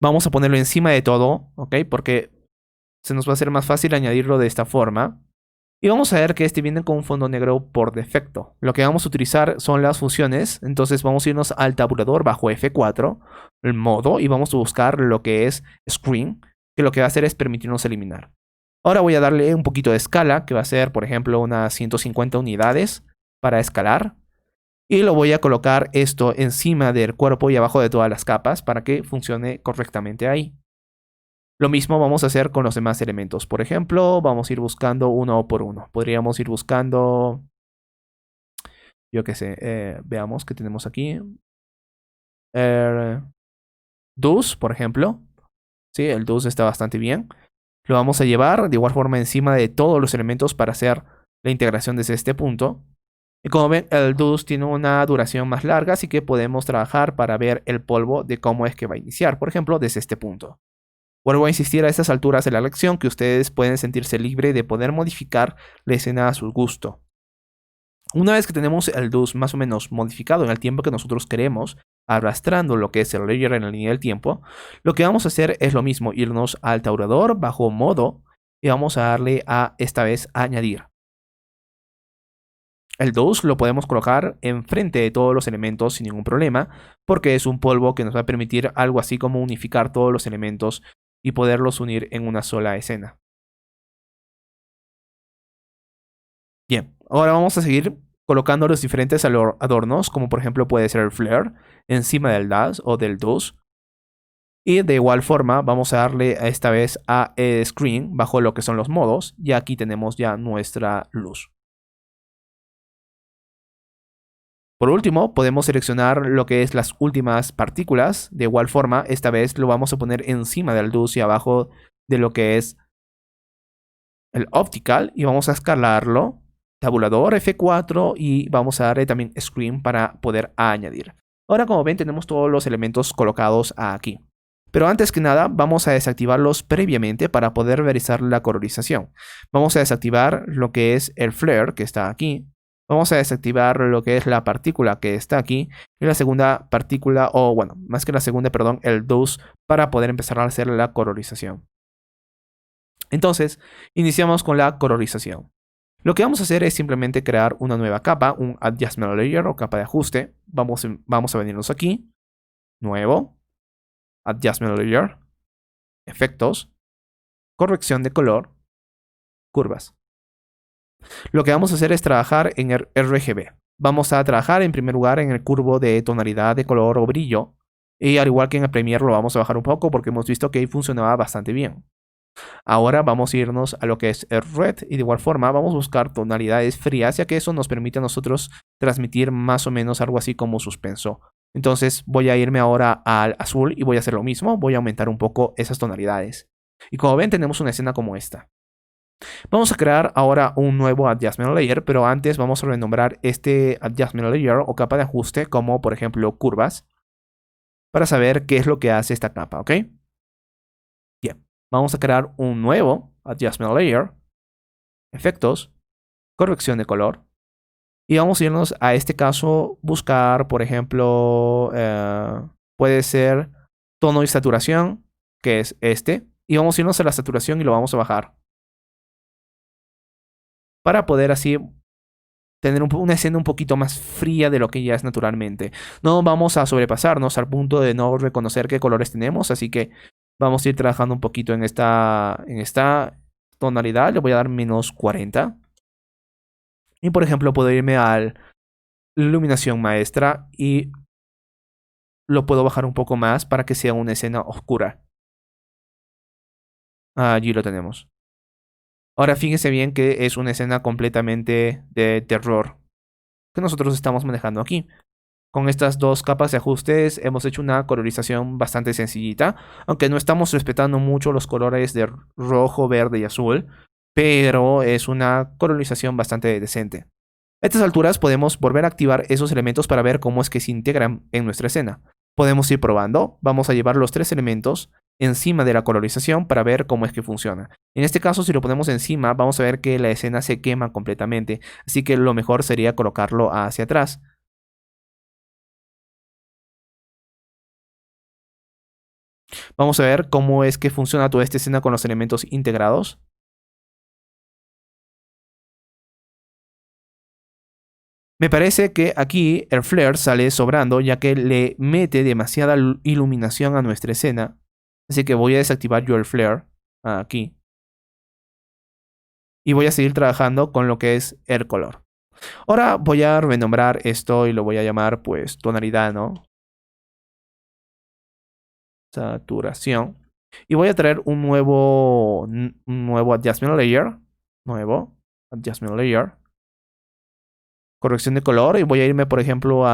Vamos a ponerlo encima de todo, ¿ok? Porque se nos va a hacer más fácil añadirlo de esta forma. Y vamos a ver que este viene con un fondo negro por defecto. Lo que vamos a utilizar son las funciones. Entonces vamos a irnos al tabulador bajo F4, el modo, y vamos a buscar lo que es Screen, que lo que va a hacer es permitirnos eliminar. Ahora voy a darle un poquito de escala, que va a ser, por ejemplo, unas 150 unidades para escalar. Y lo voy a colocar esto encima del cuerpo y abajo de todas las capas para que funcione correctamente ahí. Lo mismo vamos a hacer con los demás elementos. Por ejemplo, vamos a ir buscando uno por uno. Podríamos ir buscando, yo qué sé, veamos qué tenemos aquí. Dus, por ejemplo. Sí, el dus está bastante bien. Lo vamos a llevar de igual forma encima de todos los elementos para hacer la integración desde este punto. Y como ven, el dus tiene una duración más larga, así que podemos trabajar para ver el polvo de cómo es que va a iniciar. Por ejemplo, desde este punto. Vuelvo a insistir a estas alturas de la lección que ustedes pueden sentirse libres de poder modificar la escena a su gusto. Una vez que tenemos el dus más o menos modificado en el tiempo que nosotros queremos, arrastrando lo que es el layer en la línea del tiempo, lo que vamos a hacer es lo mismo, irnos al tabulador bajo modo y vamos a darle a, esta vez, a añadir. El dus lo podemos colocar enfrente de todos los elementos sin ningún problema, porque es un polvo que nos va a permitir algo así como unificar todos los elementos y poderlos unir en una sola escena. Bien, ahora vamos a seguir colocando los diferentes adornos, como por ejemplo puede ser el flare, encima del das o del dus. Y de igual forma vamos a darle esta vez a screen bajo lo que son los modos, y aquí tenemos ya nuestra luz. Por último, podemos seleccionar lo que es las últimas partículas. De igual forma, esta vez lo vamos a poner encima del dus y abajo de lo que es el optical. Y vamos a escalarlo. Tabulador F4 y vamos a darle también Screen para poder añadir. Ahora, como ven, tenemos todos los elementos colocados aquí. Pero antes que nada, vamos a desactivarlos previamente para poder realizar la colorización. Vamos a desactivar lo que es el flare que está aquí. Vamos a desactivar lo que es la partícula que está aquí. Y la segunda partícula, o bueno, más que la segunda, perdón, el dus, para poder empezar a hacer la colorización. Entonces, iniciamos con la colorización. Lo que vamos a hacer es simplemente crear una nueva capa, un Adjustment Layer o capa de ajuste. Vamos a venirnos aquí, nuevo, Adjustment Layer, efectos, corrección de color, curvas. Lo que vamos a hacer es trabajar en el RGB. Vamos a trabajar en primer lugar en el curvo de tonalidad de color o brillo. Y al igual que en el Premiere lo vamos a bajar un poco porque hemos visto que ahí funcionaba bastante bien. Ahora vamos a irnos a lo que es el red y de igual forma vamos a buscar tonalidades frías, ya que eso nos permite a nosotros transmitir más o menos algo así como suspenso. Entonces voy a irme ahora al azul y voy a hacer lo mismo, voy a aumentar un poco esas tonalidades. Y como ven tenemos una escena como esta. Vamos a crear ahora un nuevo Adjustment Layer, pero antes vamos a renombrar este Adjustment Layer o capa de ajuste como por ejemplo curvas, para saber qué es lo que hace esta capa, ¿ok? Bien, vamos a crear un nuevo Adjustment Layer, efectos, corrección de color, y vamos a irnos a este caso, buscar por ejemplo, puede ser tono y saturación, que es este, y vamos a irnos a la saturación y lo vamos a bajar, para poder así tener una escena un poquito más fría de lo que ya es naturalmente. No vamos a sobrepasarnos al punto de no reconocer qué colores tenemos, así que vamos a ir trabajando un poquito en esta tonalidad. Le voy a dar menos 40. Y por ejemplo puedo irme a iluminación maestra y lo puedo bajar un poco más para que sea una escena oscura. Allí lo tenemos. Ahora fíjense bien que es una escena completamente de terror que nosotros estamos manejando aquí. Con estas dos capas de ajustes hemos hecho una colorización bastante sencillita, aunque no estamos respetando mucho los colores de rojo, verde y azul, pero es una colorización bastante decente. A estas alturas podemos volver a activar esos elementos para ver cómo es que se integran en nuestra escena. Podemos ir probando, vamos a llevar los tres elementos encima de la colorización para ver cómo es que funciona. En este caso, si lo ponemos encima, vamos a ver que la escena se quema completamente, así que lo mejor sería colocarlo hacia atrás. Vamos a ver cómo es que funciona toda esta escena con los elementos integrados. Me parece que aquí el flare sale sobrando ya que le mete demasiada iluminación a nuestra escena. Así que voy a desactivar yo el flare aquí. Y voy a seguir trabajando con lo que es el color. Ahora voy a renombrar esto y lo voy a llamar pues tonalidad, ¿no? Saturación. Y voy a traer un nuevo adjustment layer. Nuevo adjustment layer. Corrección de color y voy a irme por ejemplo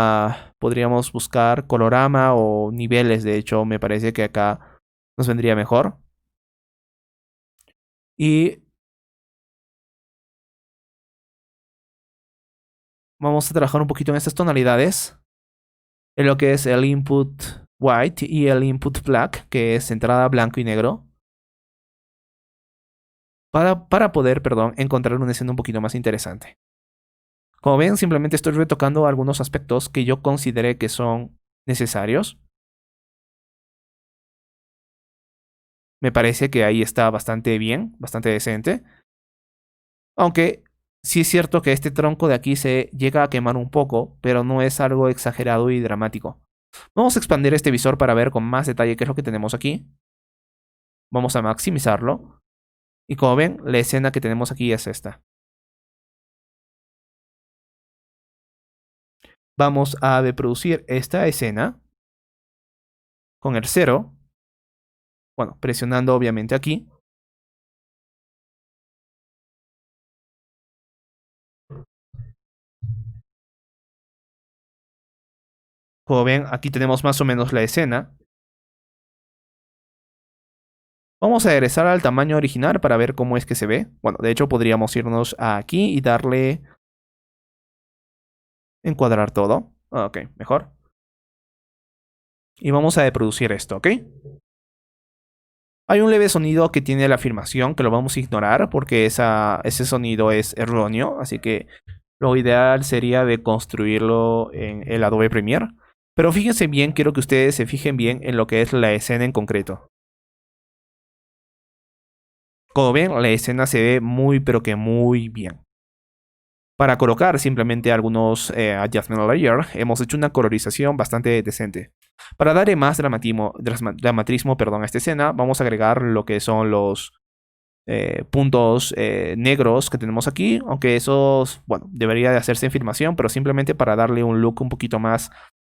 podríamos buscar colorama o niveles, de hecho me parece que acá nos vendría mejor. Y vamos a trabajar un poquito en estas tonalidades, en lo que es el input white y el input black, que es entrada blanco y negro, para poder, encontrar una escena un poquito más interesante. Como ven, simplemente estoy retocando algunos aspectos que yo consideré que son necesarios. Me parece que ahí está bastante bien, bastante decente. Aunque sí es cierto que este tronco de aquí se llega a quemar un poco, pero no es algo exagerado y dramático. Vamos a expandir este visor para ver con más detalle qué es lo que tenemos aquí. Vamos a maximizarlo. Y como ven, la escena que tenemos aquí es esta. Vamos a reproducir esta escena con el 0. Bueno, presionando obviamente aquí. Como ven, aquí tenemos más o menos la escena. Vamos a regresar al tamaño original para ver cómo es que se ve. Bueno, de hecho podríamos irnos aquí y darle... encuadrar todo. Ok, mejor. Y vamos a reproducir esto, ¿ok? Hay un leve sonido que tiene la afirmación que lo vamos a ignorar porque ese sonido es erróneo. Así que lo ideal sería de construirlo en el Adobe Premiere. Pero fíjense bien, quiero que ustedes se fijen bien en lo que es la escena en concreto. Como ven, la escena se ve muy pero que muy bien. Para colocar simplemente algunos adjustment layer, hemos hecho una colorización bastante decente. Para darle más dramatismo, perdón, a esta escena, vamos a agregar lo que son los puntos negros que tenemos aquí, aunque esos, bueno, debería de hacerse en filmación, pero simplemente para darle un look un poquito más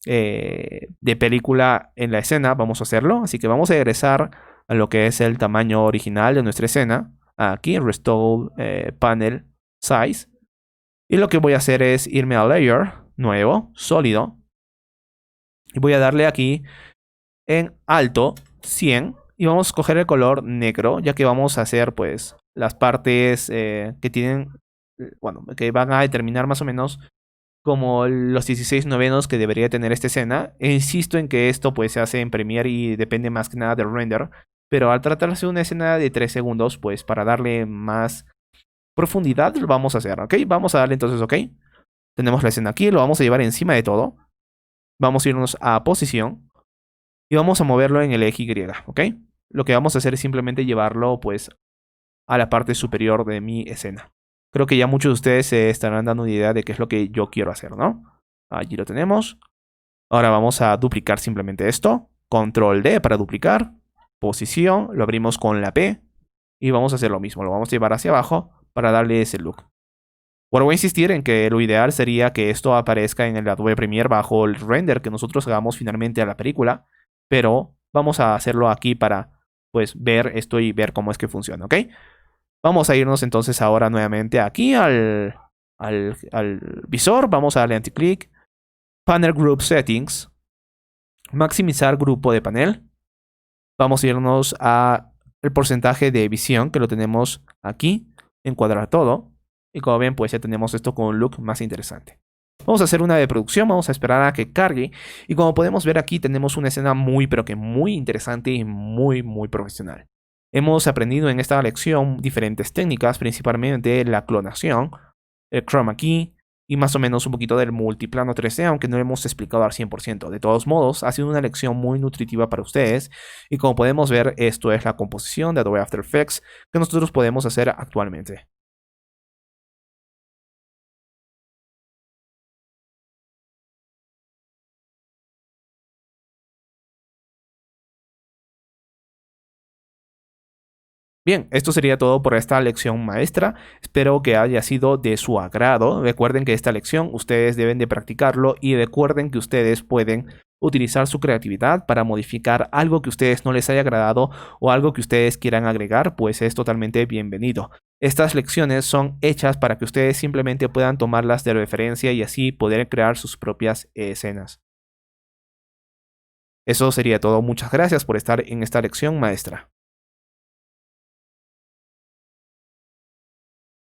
de película en la escena, vamos a hacerlo. Así que vamos a regresar a lo que es el tamaño original de nuestra escena, aquí en Restore Panel Size, y lo que voy a hacer es irme a Layer, nuevo, sólido, y voy a darle aquí en alto 100 y vamos a escoger el color negro, ya que vamos a hacer pues las partes que tienen, bueno, que van a determinar más o menos como los 16 novenos que debería tener esta escena. E insisto en que esto pues se hace en Premiere y depende más que nada del render, pero al tratarse de una escena de 3 segundos, pues para darle más profundidad lo vamos a hacer, ¿ok? Vamos a darle entonces OK. Tenemos la escena aquí, lo vamos a llevar encima de todo. Vamos a irnos a posición y vamos a moverlo en el eje Y, ¿ok? Lo que vamos a hacer es simplemente llevarlo pues a la parte superior de mi escena. Creo que ya muchos de ustedes se estarán dando una idea de qué es lo que yo quiero hacer, ¿no? Allí lo tenemos. Ahora vamos a duplicar simplemente esto. Control D para duplicar. Posición, lo abrimos con la P. Y vamos a hacer lo mismo, lo vamos a llevar hacia abajo para darle ese look. Bueno, voy a insistir en que lo ideal sería que esto aparezca en el Adobe Premiere bajo el render que nosotros hagamos finalmente a la película. Pero vamos a hacerlo aquí para pues ver esto y ver cómo es que funciona, ¿ok? Vamos a irnos entonces ahora nuevamente aquí al visor. Vamos a darle anti-click. Panel Group Settings. Maximizar grupo de panel. Vamos a irnos a el porcentaje de visión que lo tenemos aquí. Encuadrar todo. Y como ven, pues ya tenemos esto con un look más interesante. Vamos a hacer una de producción, vamos a esperar a que cargue. Y como podemos ver aquí tenemos una escena muy pero que muy interesante y muy profesional. Hemos aprendido en esta lección diferentes técnicas, principalmente la clonación, el chroma key y más o menos un poquito del multiplano 3D, aunque no lo hemos explicado al 100%. De todos modos, ha sido una lección muy nutritiva para ustedes y como podemos ver, esto es la composición de Adobe After Effects que nosotros podemos hacer actualmente. Bien, esto sería todo por esta lección maestra. Espero que haya sido de su agrado. Recuerden que esta lección ustedes deben de practicarlo y recuerden que ustedes pueden utilizar su creatividad para modificar algo que a ustedes no les haya agradado o algo que ustedes quieran agregar, pues es totalmente bienvenido. Estas lecciones son hechas para que ustedes simplemente puedan tomarlas de referencia y así poder crear sus propias escenas. Eso sería todo. Muchas gracias por estar en esta lección maestra.